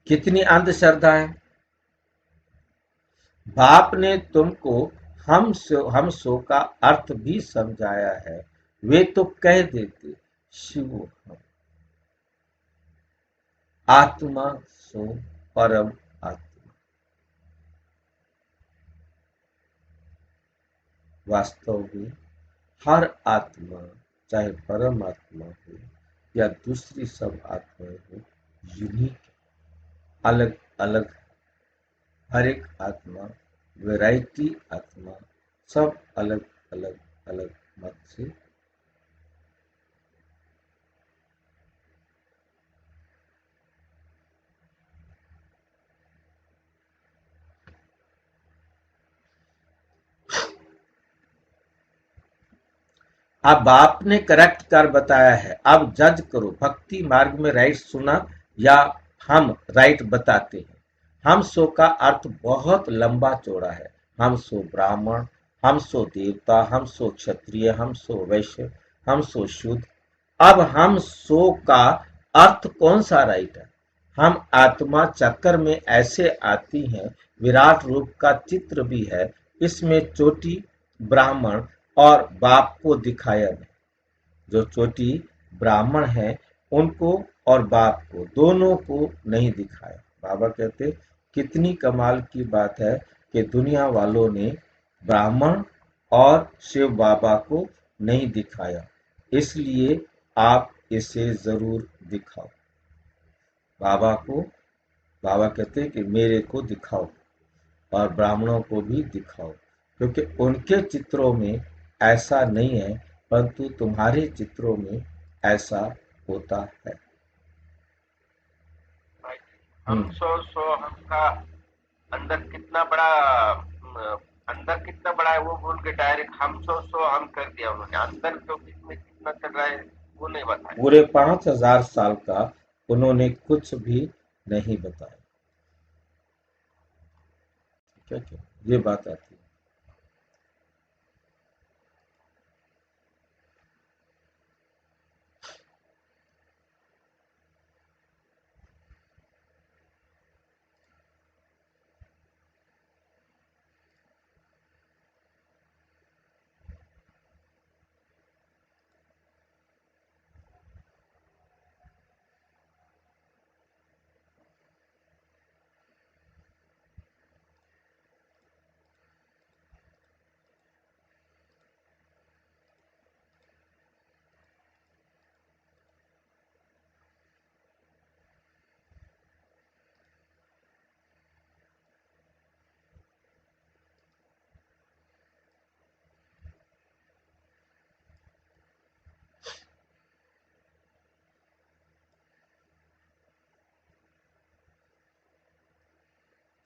कितनी अंधश्रद्धा है। बाप ने तुमको हम सो का अर्थ भी समझाया है। वे तो कह देते शिव हम, आत्मा सो परम आत्मा। वास्तव में हर आत्मा, चाहे परम आत्मा हो या दूसरी सब आत्माएं हो, यूनिक, अलग अलग, हर एक आत्मा, वैरायटी आत्मा, सब अलग अलग अलग मत से। अब बाप ने करेक्ट कर बताया है, अब जज करो भक्ति मार्ग में राइट सुना या हम राइट बताते हैं। हम सो का अर्थ बहुत लंबा चौड़ा है। हम सो ब्राह्मण, हम सो देवता, हम सो क्षत्रिय, हम सो वैश्य, हम सो शूद्र। अब हम सो का अर्थ कौन सा राइट है? हम आत्मा चक्कर में ऐसे आती हैं, विराट रूप का चित्र भी है, इसमें चोटी ब्राह्मण और बाप को दिखाया नहीं। जो चोटी ब्राह्मण है उनको और बाप को, दोनों को नहीं दिखाया। बाबा कहते कितनी कमाल की बात है कि दुनिया वालों ने ब्राह्मण और शिव बाबा को नहीं दिखाया, इसलिए आप इसे जरूर दिखाओ। बाबा को, बाबा कहते कि मेरे को दिखाओ और ब्राह्मणों को भी दिखाओ, क्योंकि उनके चित्रों में ऐसा नहीं है, परंतु तुम्हारे चित्रों में ऐसा होता है। भाई जी, हम सो हम का अंदर कितना बड़ा अंदर कितना बड़ा है वो भूल के डायरेक्ट हम सो हम कर दिया उन्होंने। अंदर जो किसमें कितना चल रहा है वो नहीं बताया। पूरे 5000 साल का उन्होंने कुछ भी नहीं बताया। क्या क्या ये बात आती है।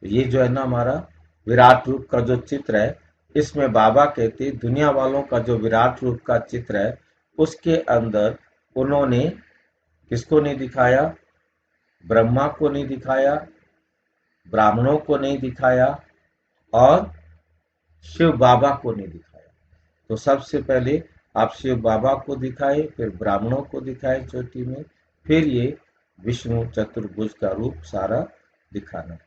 ये जो है ना हमारा विराट रूप का जो चित्र है, इसमें बाबा कहते दुनिया वालों का जो विराट रूप का चित्र है, उसके अंदर उन्होंने किसको नहीं दिखाया? ब्रह्मा को नहीं दिखाया, ब्राह्मणों को नहीं दिखाया और शिव बाबा को नहीं दिखाया। तो सबसे पहले आप शिव बाबा को दिखाए, फिर ब्राह्मणों को दिखाए चोटी में, फिर ये विष्णु चतुर्भुज का रूप सारा दिखाना।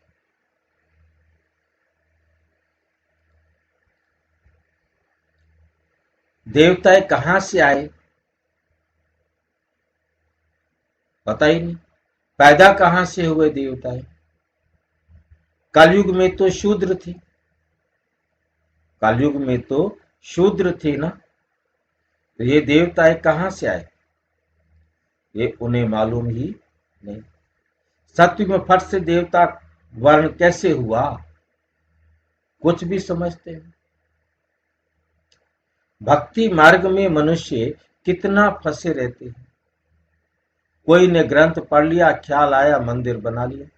देवताएं कहां से आए? पता ही नहीं। पैदा कहां से हुए देवताएं? कलयुग में तो शूद्र थी, कलयुग में तो शूद्र थी ना, तो ये देवताएं कहां से आए? ये उन्हें मालूम ही नहीं। सत्युग में फट से देवता वर्ण कैसे हुआ? कुछ भी समझते हैं। भक्ति मार्ग में मनुष्य कितना फंसे रहते हैं। कोई ने ग्रंथ पढ़ लिया, ख्याल आया, मंदिर बना लिया,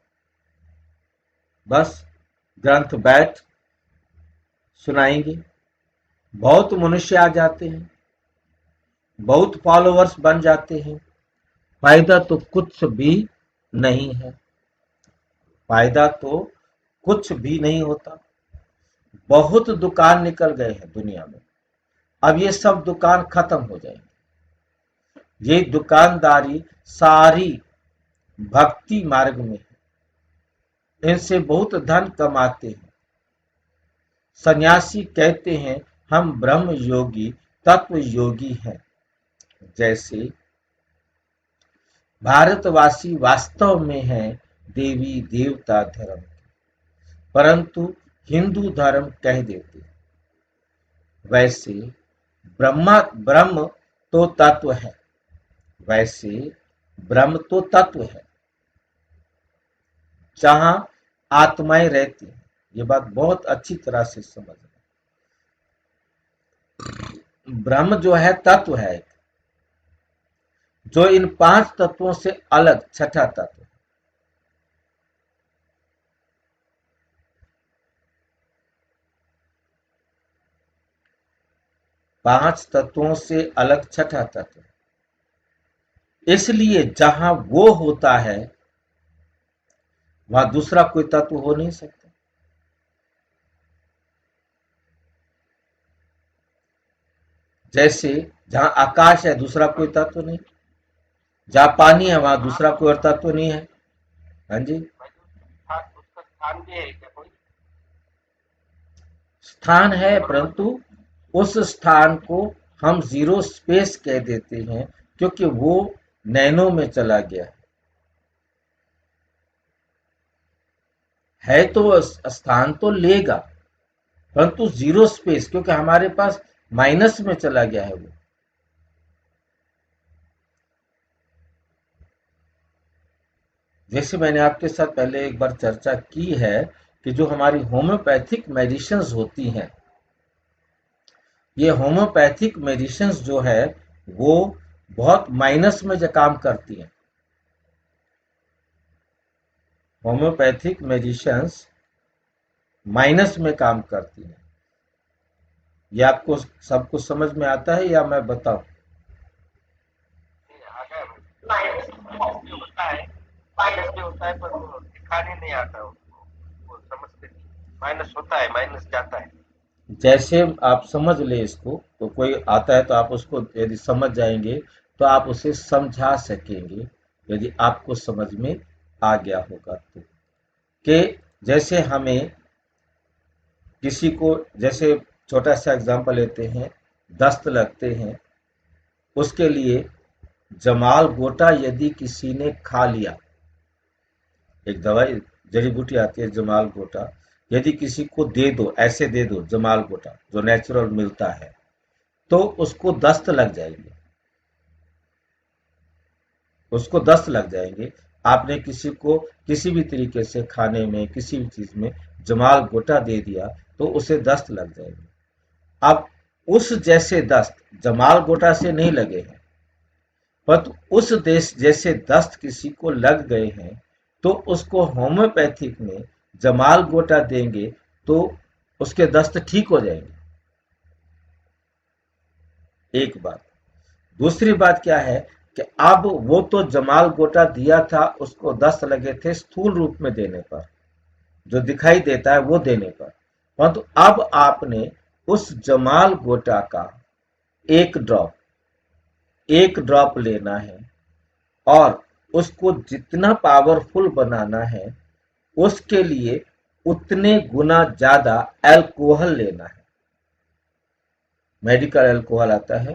बस ग्रंथ बैठ सुनाएंगे। बहुत मनुष्य आ जाते हैं, बहुत फॉलोवर्स बन जाते हैं, फायदा तो कुछ भी नहीं है, फायदा तो कुछ भी नहीं होता। बहुत दुकान निकल गए हैं दुनिया में, अब ये सब दुकान खत्म हो जाएंगे। ये दुकानदारी सारी भक्ति मार्ग में है, इनसे बहुत धन कमाते हैं। सन्यासी कहते हैं हम ब्रह्म योगी तत्व योगी हैं। जैसे भारतवासी वास्तव में है देवी देवता धर्म, परंतु हिंदू धर्म कह देते, वैसे ब्रह्म तो तत्व है, वैसे ब्रह्म तो तत्व है जहां आत्माएं रहती हैं। ये बात बहुत अच्छी तरह से समझना। ब्रह्म जो है तत्व है, जो इन 5 तत्वों से अलग छठा तत्व। 5 तत्वों से अलग छठा तत्व, इसलिए जहां वो होता है वहां दूसरा कोई तत्व हो नहीं सकता। जैसे जहां आकाश है दूसरा कोई तत्व नहीं, जहां पानी है वहां दूसरा कोई और तत्व नहीं है। हाँ जी, उसका स्थान भी है क्या कोई? स्थान है, परंतु उस स्थान को हम जीरो स्पेस कह देते हैं, क्योंकि वो नैनो में चला गया है तो स्थान तो लेगा, परंतु जीरो स्पेस, क्योंकि हमारे पास माइनस में चला गया है वो। जैसे मैंने आपके साथ पहले एक बार चर्चा की है कि जो हमारी होम्योपैथिक मेडिसिन्स होती हैं, ये होम्योपैथिक मेडिसिन्स जो है वो बहुत माइनस में जो काम करती हैं। होम्योपैथिक मेडिसिन्स माइनस में काम करती हैं। ये आपको सब कुछ समझ में आता है या मैं बताऊं? माइनस होता है, माइनस भी होता है, पर वो दिखाने नहीं आता उसको, वो समझते नहीं। माइनस होता है, माइनस जाता है। जैसे आप समझ ले इसको, तो कोई आता है तो आप उसको यदि समझ जाएंगे तो आप उसे समझा सकेंगे, यदि आपको समझ में आ गया होगा तो। कि जैसे हमें किसी को, जैसे छोटा सा एग्जांपल लेते हैं, दस्त लगते हैं, उसके लिए जमाल गोटा यदि किसी ने खा लिया, एक दवाई जड़ी बूटी आती है जमाल गोटा, यदि किसी को दे दो, ऐसे दे दो जमाल गोटा जो नेचुरल मिलता है, तो उसको दस्त लग जाएंगे, उसको दस्त लग जाएंगे। आपने किसी को किसी भी तरीके से खाने में, किसी भी चीज में जमाल गोटा दे दिया तो उसे दस्त लग जाएगी। अब उस जैसे दस्त जमाल गोटा से नहीं लगे हैं, परंतु उस देश जैसे दस्त किसी को लग गए हैं, तो उसको होम्योपैथिक में जमाल गोटा देंगे तो उसके दस्त ठीक हो जाएंगे। एक बात। दूसरी बात क्या है कि अब वो तो जमाल गोटा दिया था, उसको दस्त लगे थे स्थूल रूप में देने पर, जो दिखाई देता है वो देने पर, परंतु अब आपने उस जमाल गोटा का एक ड्रॉप लेना है और उसको जितना पावरफुल बनाना है उसके लिए उतने गुना ज्यादा अल्कोहल लेना है। मेडिकल अल्कोहल आता है,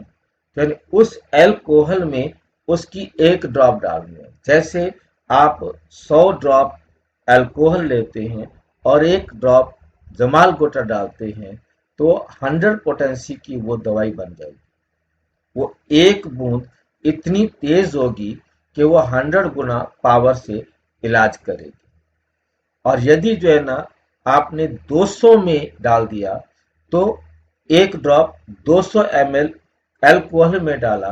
तो उस अल्कोहल में उसकी एक ड्रॉप डालनी है। जैसे आप 100 ड्रॉप अल्कोहल लेते हैं और 1 ड्रॉप जमाल गोटा डालते हैं तो 100 पोटेंसी की वो दवाई बन जाएगी। वो एक बूंद इतनी तेज होगी कि वो 100 गुना पावर से इलाज करेगी। और यदि जो है ना आपने 200 में डाल दिया तो 1 ड्रॉप 200 ml अल्कोहल में डाला,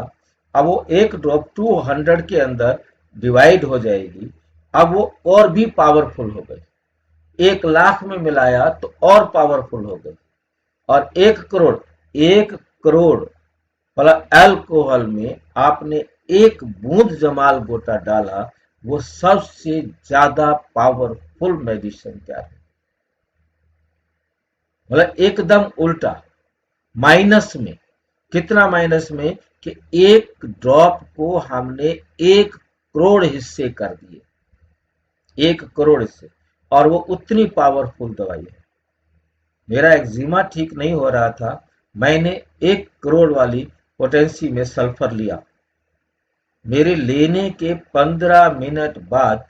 अब वो 1 ड्रॉप 200 के अंदर डिवाइड हो जाएगी, अब वो और भी पावरफुल हो गई। 1 लाख में मिलाया तो और पावरफुल हो गई। और 1 करोड़ मतलब अल्कोहल में आपने 1 बूंद जमाल गोटा डाला, वो सबसे ज्यादा पावरफुल मेडिसिन क्या है, मतलब एकदम उल्टा, माइनस में। कितना माइनस में कि 1 ड्रॉप को हमने 1 करोड़ हिस्से कर दिए, 1 करोड़ हिस्से, और वो उतनी पावरफुल दवाई है। मेरा एक्जिमा ठीक नहीं हो रहा था, मैंने 1 करोड़ वाली पोटेंसी में सल्फर लिया, मेरे लेने के 15 मिनट बाद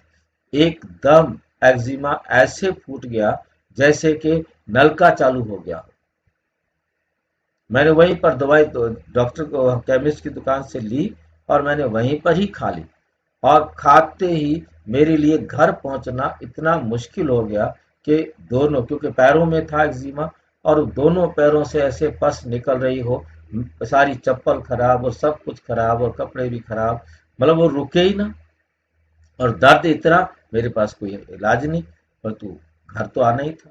एकदम एक्जिमा ऐसे फूट गया जैसे कि नलका चालू हो गया। मैंने वहीं पर दवाई डॉक्टर को केमिस्ट की दुकान से ली और मैंने वहीं पर ही खा ली, और खाते ही मेरे लिए घर पहुंचना इतना मुश्किल हो गया कि दोनों, क्योंकि पैरों में था एक्जिमा और दोनों पैरों से ऐसे पस निकल रही हो, सारी चप्पल खराब और सब कुछ खराब और कपड़े भी खराब, मतलब वो रुके ही ना। और दर्द इतना, मेरे पास कोई इलाज नहीं, पर तू घर तो आना ही था।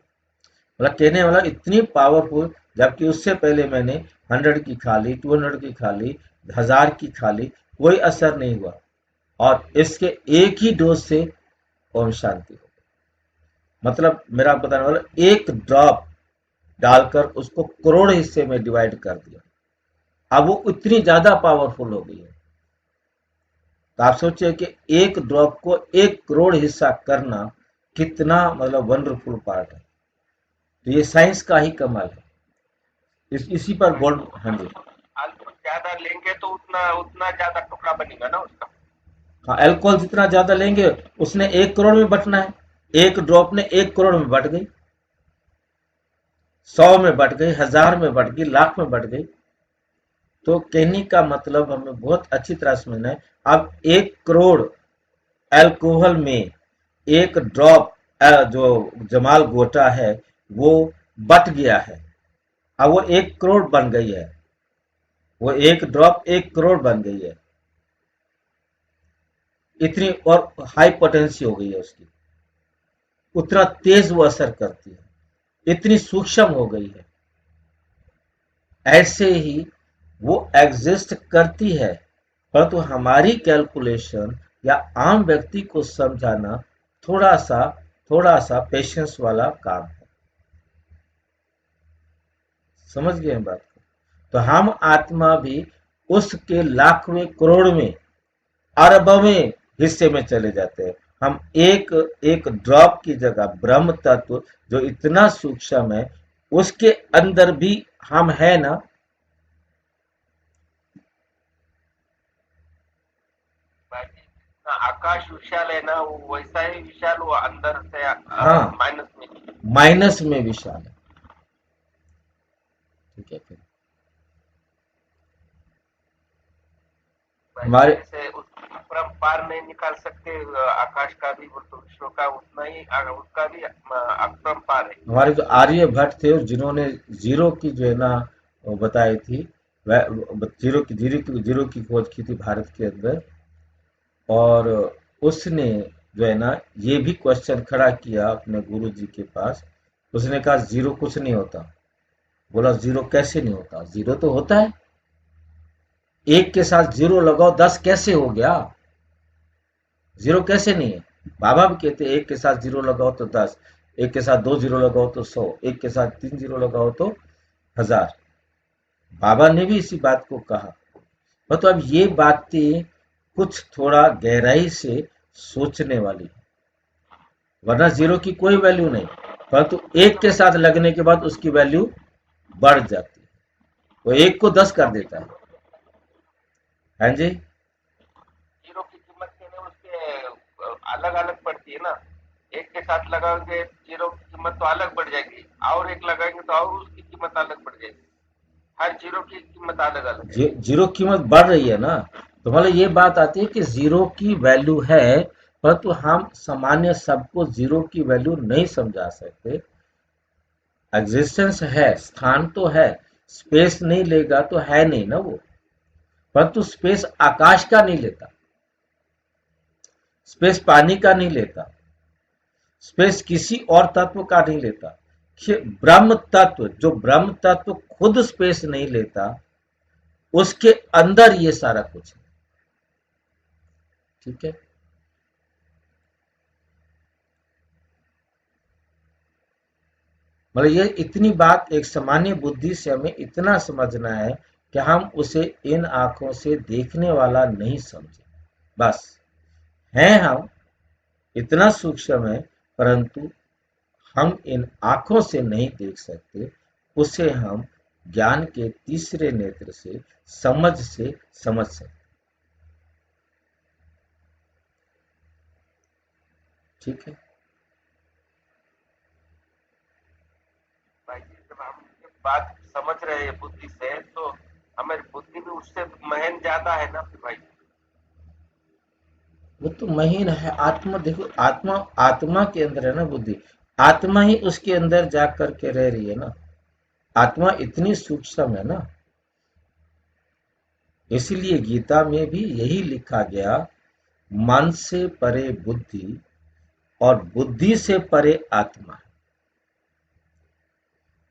मतलब कहने वाला इतनी पावरफुल, जबकि उससे पहले मैंने 100 की खा ली, 200 की खा ली, 1000 की खा ली, कोई असर नहीं हुआ। और इसके एक ही डोज से ओम शांति हो, मतलब मेरा बताने वाला 1 ड्रॉप डालकर उसको करोड़ हिस्से में डिवाइड कर दिया, अब वो इतनी ज्यादा पावरफुल हो गई है। तो आप सोचिए कि 1 ड्रॉप को 1 करोड़ हिस्सा करना कितना मतलब वंडरफुल पार्ट है। तो ये साइंस का ही कमाल है। इसी पर गोल्ड, हाँ जी। अल्कोहल ज्यादा लेंगे तो उतना उतना ज्यादा टुकड़ा बनेगा ना उसका। हाँ, अल्कोहल जितना ज्यादा लेंगे उसने 1 करोड़ में बटना है, 1 ड्रॉप ने 1 करोड़ में बट गई, 100 में बट गई, 1000 में बट गई, लाख में बट गई। तो कहने का मतलब हमें बहुत अच्छी तरह समझना है। अब 1 करोड़ अल्कोहल में 1 ड्रॉप जो जमाल गोटा है वो बट गया है, अब वो 1 करोड़ बन गई है, वो 1 ड्रॉप 1 करोड़ बन गई है। इतनी और हाई पोटेंसी हो गई है उसकी, उतना तेज वो असर करती है, इतनी सूक्ष्म हो गई है। ऐसे ही वो एग्जिस्ट करती है, परंतु हमारी कैलकुलेशन या आम व्यक्ति को समझाना थोड़ा सा पेशेंस वाला काम है। समझ गए बात को? तो हम आत्मा भी उसके लाखवें करोड़ में अरबवें हिस्से में चले जाते हैं। हम एक एक ड्रॉप की जगह ब्रह्म तत्व जो इतना सूक्ष्म है उसके अंदर भी हम है ना। बाकी जितना आकाश विशाल है ना, वो वैसा ही विशाल वो अंदर से हाँ, माइनस में। माइनस में विशाल है। ठीक है फिर वैसे हमारे जैसे उस अपरंपार नहीं निकाल सकते आकाश का भी, वो तो विश्व का उतना ही उसका भी अपरंपार है। हमारे जो आर्यभट्ट थे जिन्होंने जीरो की जो है ना वो बताई थी, वह जीरो की खोज की थी भारत के अंदर। और उसने जो है ना ये भी क्वेश्चन खड़ा किया अपने गुरु जी के पास। उसने कहा जीरो कुछ नहीं होता। बोला जीरो कैसे नहीं होता, जीरो तो होता है, एक के साथ जीरो लगाओ 10 कैसे हो गया, जीरो कैसे नहीं है। बाबा भी कहते एक के साथ जीरो लगाओ तो 10, एक के साथ 2 जीरो लगाओ तो 100, एक के साथ 3 जीरो लगाओ तो 1000। बाबा ने भी इसी बात को कहा। मतलब अब ये बातें कुछ थोड़ा गहराई से सोचने वाली है, वरना जीरो की कोई वैल्यू नहीं, परंतु एक के साथ लगने के बाद उसकी वैल्यू बढ़ जाती है, वो एक को 10 कर देता है। हाँ जी। जीरो की कीमत के लिए उसके अलग अलग पड़ती है ना। एक के साथ लगाओगे जीरो की कीमत तो अलग बढ़ जाएगी, और एक लगाएंगे तो और उसकी कीमत अलग बढ़ जाएगी। हर जीरो की कीमत अलग अलग है। जीरो कीमत बढ़ रही है ना, तो मतलब ये बात आती है कि जीरो की वैल्यू है, परंतु हम सामान्य सबको जीरो की वैल्यू नहीं समझा सकते। एग्जिस्टेंस है, स्थान तो है, स्पेस नहीं लेगा तो है नहीं ना वो। परंतु स्पेस आकाश का नहीं लेता, स्पेस पानी का नहीं लेता, स्पेस किसी और तत्व का नहीं लेता। ब्रह्म तत्व, जो ब्रह्म तत्व खुद स्पेस नहीं लेता, उसके अंदर ये सारा कुछ है। ठीक है, मतलब ये इतनी बात एक सामान्य बुद्धि से हमें इतना समझना है कि हम उसे इन आंखों से देखने वाला नहीं समझे। बस हैं हम, इतना सूक्ष्म है, परंतु हम इन आंखों से नहीं देख सकते, उसे हम ज्ञान के तीसरे नेत्र से समझ सकते। ठीक है, भाई जी, जब हम ये बात समझ रहे हैं बुद्धि से, तो हमारी बुद्धि भी उससे महन ज्यादा है ना फिर भाई। वो तो महीन है। आत्मा देखो, आत्मा आत्मा के अंदर है ना बुद्धि, आत्मा ही उसके अंदर जा करके रह रही है ना। आत्मा इतनी सूक्ष्म है ना, इसीलिए गीता में भी यही लिखा गया, मन से परे बुद्धि और बुद्धि से परे आत्मा।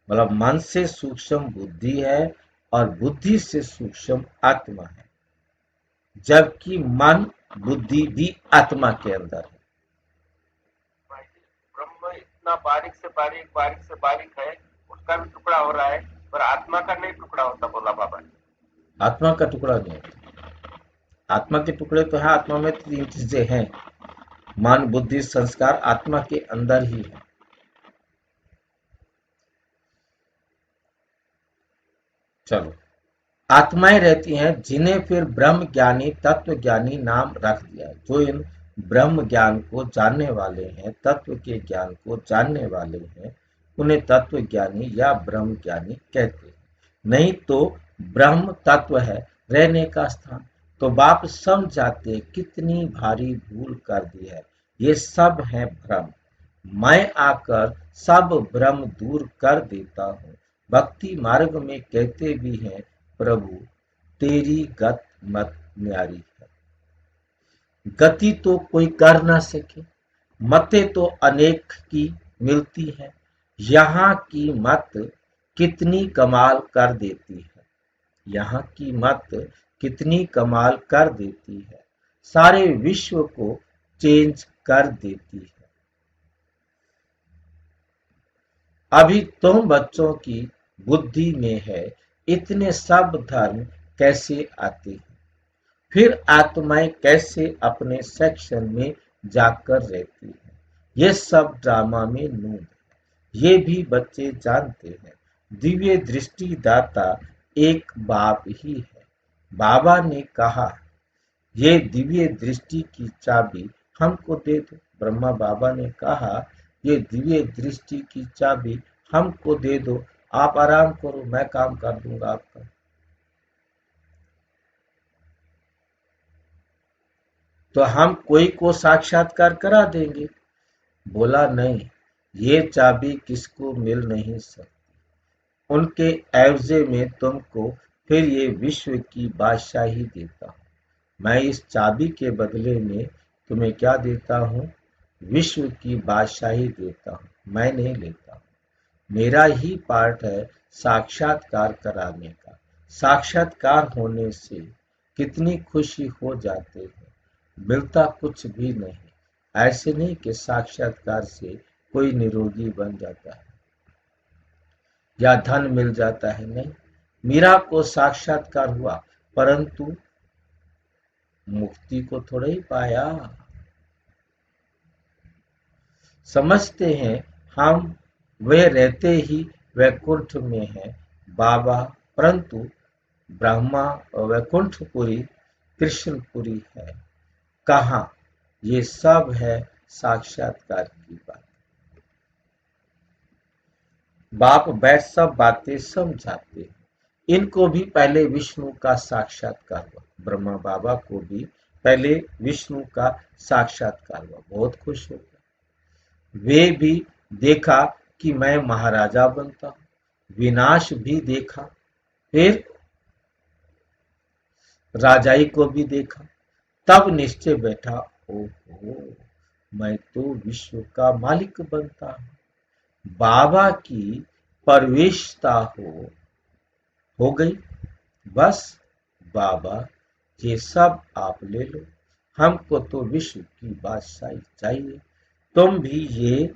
मतलब मन से सूक्ष्म बुद्धि है और बुद्धि से सूक्ष्म आत्मा है, जबकि मन बुद्धि भी आत्मा के अंदर है। भाई जी, ब्रह्म इतना बारीक से बारीक है, उसका भी टुकड़ा हो रहा है, पर आत्मा का नहीं टुकड़ा होता, बोला बाबा ने। आत्मा का टुकड़ा नहीं होता। आत्मा के टुकड़े तो है, आत्मा में तीन चीजें हैं, मन बुद्धि संस्कार आत्मा के अंदर ही है। चलो, आत्माएं रहती हैं जिन्हें फिर ब्रह्म ज्ञानी तत्व ज्ञानी नाम रख दिया, जो इन ब्रह्म ज्ञान को जानने वाले हैं, तत्व के ज्ञान को जानने वाले हैं, उन्हें तत्व ज्ञानी या ब्रह्म ज्ञानी कहते हैं। नहीं तो ब्रह्म तत्व है रहने का स्थान। तो बाप समझ जाते कितनी भारी भूल कर दी है, ये सब है भ्रम। मैं आकर सब भ्रम दूर कर देता हूँ। भक्ति मार्ग में कहते भी हैं, प्रभु तेरी गत मत न्यारी है। गति तो कोई कर ना सके, मतें तो अनेक की मिलती है, यहाँ की मत कितनी कमाल कर देती है। यहाँ की मत कितनी कमाल कर देती है, सारे विश्व को चेंज कर देती है। अभी तुम बच्चों की बुद्धि में है, इतने सब धर्म कैसे आते हैं, फिर आत्माएं कैसे अपने सेक्शन में जाकर रहती हैं। ये सब ड्रामा में नून है, ये भी बच्चे जानते हैं। दिव्य दृष्टि दाता एक बाप ही है। बाबा ने कहा, ये दिव्य दृष्टि की चाबी हमको दे दो। ब्रह्मा बाबा ने कहा, ये दिव्य दृष्टि की चाबी हमको दे दो, आप आराम करो, मैं काम कर दूंगा आपका। तो हम कोई को साक्षात्कार करा देंगे। बोला नहीं, ये चाबी किसको मिल नहीं सकती। उनके एवजे में तुमको फिर ये विश्व की बादशाही देता हूँ। मैं इस चाबी के बदले में तुम्हें क्या देता हूँ, विश्व की बादशाही देता हूँ। मैं नहीं लेता हूँ, मेरा ही पार्ट है साक्षात्कार कराने का। साक्षात्कार होने से कितनी खुशी हो जाते हैं, मिलता कुछ भी नहीं। ऐसे नहीं कि साक्षात्कार से कोई निरोगी बन जाता है या धन मिल जाता है, नहीं। मीरा को साक्षात्कार हुआ, परंतु मुक्ति को थोड़ा ही पाया। समझते हैं हम वे रहते ही वैकुंठ में हैं बाबा, परंतु ब्रह्मा वैकुंठपुरी कृष्णपुरी है। कहाँ? ये सब है साक्षात्कार की बात। बाप बैठ सब बातें समझाते हैं। इनको भी पहले विष्णु का साक्षात्कार हुआ, ब्रह्मा बाबा को भी पहले विष्णु का साक्षात्कार हुआ, बहुत खुश हो गए। वे भी देखा कि मैं महाराजा बनता हूं, विनाश भी देखा, फिर राजाई को भी देखा। तब निश्चय बैठा, ओहो, मैं तो विश्व का मालिक बनता हूं। बाबा की परवेशता हो गई। बस बाबा, ये सब आप ले लो, हमको तो विश्व की बादशाही चाहिए। तुम भी ये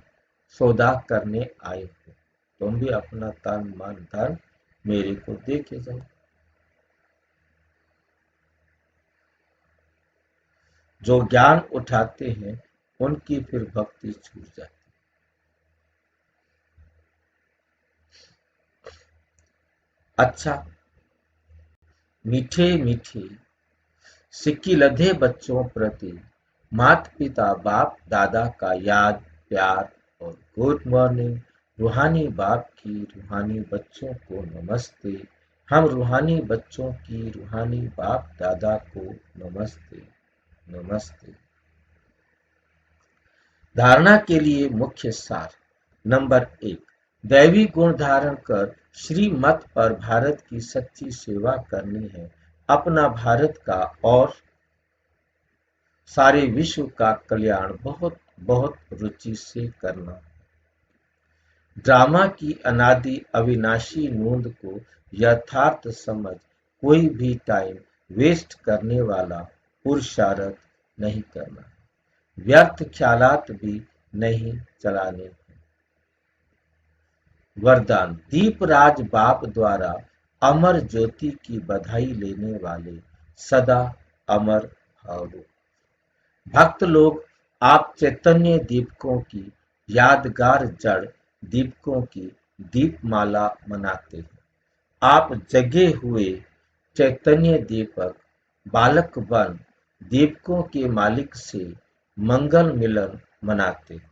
सौदा करने आए हो, तुम भी अपना तन मन धन मेरे को दे के जाओ। जो ज्ञान उठाते हैं उनकी फिर भक्ति छूट जाती। अच्छा, मीठे मीठे सिक्की लधे बच्चों प्रति माता पिता बाप दादा का याद प्यार और गुड मॉर्निंग। रूहानी बाप की रूहानी बच्चों को नमस्ते। हम रूहानी बच्चों की रूहानी बाप दादा को नमस्ते नमस्ते। धारणा के लिए मुख्य सार। नंबर 1, दैवी गुण धारण कर श्रीमत पर भारत की सच्ची सेवा करनी है। अपना भारत का और सारे विश्व का कल्याण बहुत बहुत रुचि से करना। ड्रामा की अनादि अविनाशी नूंद को यथार्थ समझ कोई भी टाइम वेस्ट करने वाला पुरुषार्थ नहीं करना। व्यर्थ ख्यालात भी नहीं चलाने। वरदान। दीपराज बाप द्वारा अमर ज्योति की बधाई लेने वाले सदा अमर भावो। भक्त लोग आप चैतन्य दीपकों की यादगार जड़ दीपकों की दीपमाला मनाते हैं। आप जगे हुए चैतन्य दीपक बालक बन दीपकों के मालिक से मंगल मिलन मनाते हैं।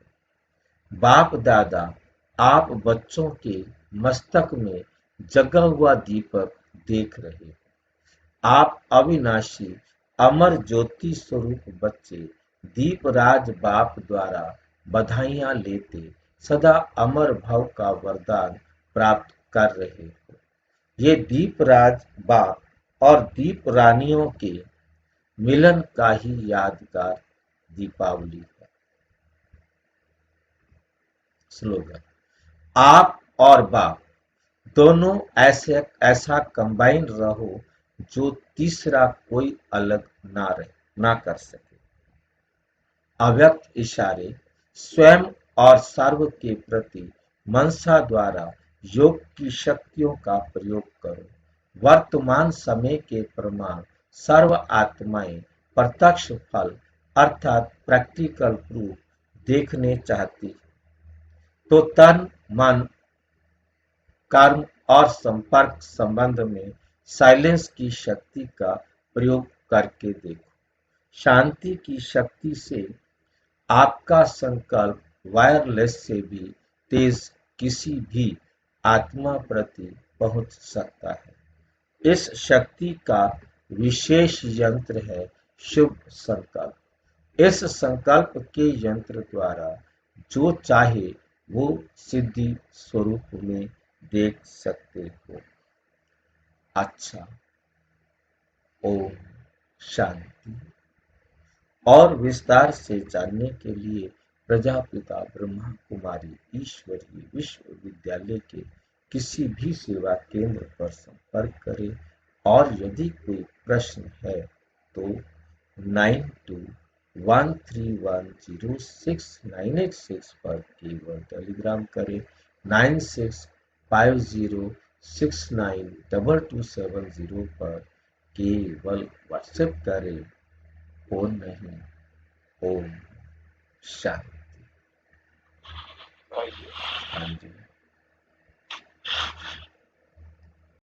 बाप दादा आप बच्चों के मस्तक में जगा हुआ दीपक देख रहे हैं। आप अविनाशी अमर ज्योति स्वरूप बच्चे दीपराज बाप द्वारा बधाइयां लेते सदा अमर भव का वरदान प्राप्त कर रहे हो। ये दीपराज बाप और दीप रानियों के मिलन का ही यादगार दीपावली है। स्लोगन। आप और बाप दोनों ऐसा कंबाइन रहो जो तीसरा कोई अलग ना कर सके। अव्यक्त इशारे। स्वयं और सर्व के प्रति मनसा द्वारा योग की शक्तियों का प्रयोग करो। वर्तमान समय के प्रमाण सर्व आत्माएं प्रत्यक्ष फल अर्थात प्रैक्टिकल प्रूफ देखने चाहती, तो तन मन कर्म और संपर्क संबंध में साइलेंस की शक्ति का प्रयोग करके देखो। शांति की शक्ति से आपका संकल्प वायरलेस से भी तेज किसी भी आत्मा प्रति पहुंच सकता है। इस शक्ति का विशेष यंत्र है शुभ संकल्प। इस संकल्प के यंत्र द्वारा जो चाहे वो सिद्धि स्वरूप में देख सकते हो। अच्छा, ओम शांति। और विस्तार से जानने के लिए प्रजापिता ब्रह्मा कुमारी ईश्वरीय विश्वविद्यालय के किसी भी सेवा केंद्र पर संपर्क करें। और यदि कोई प्रश्न है तो 9213106986 पर केवल टेलीग्राम करें। 9650692270 पर केवल व्हाट्सएप करें। फोन नहीं। ओम शांति। हाँ जी।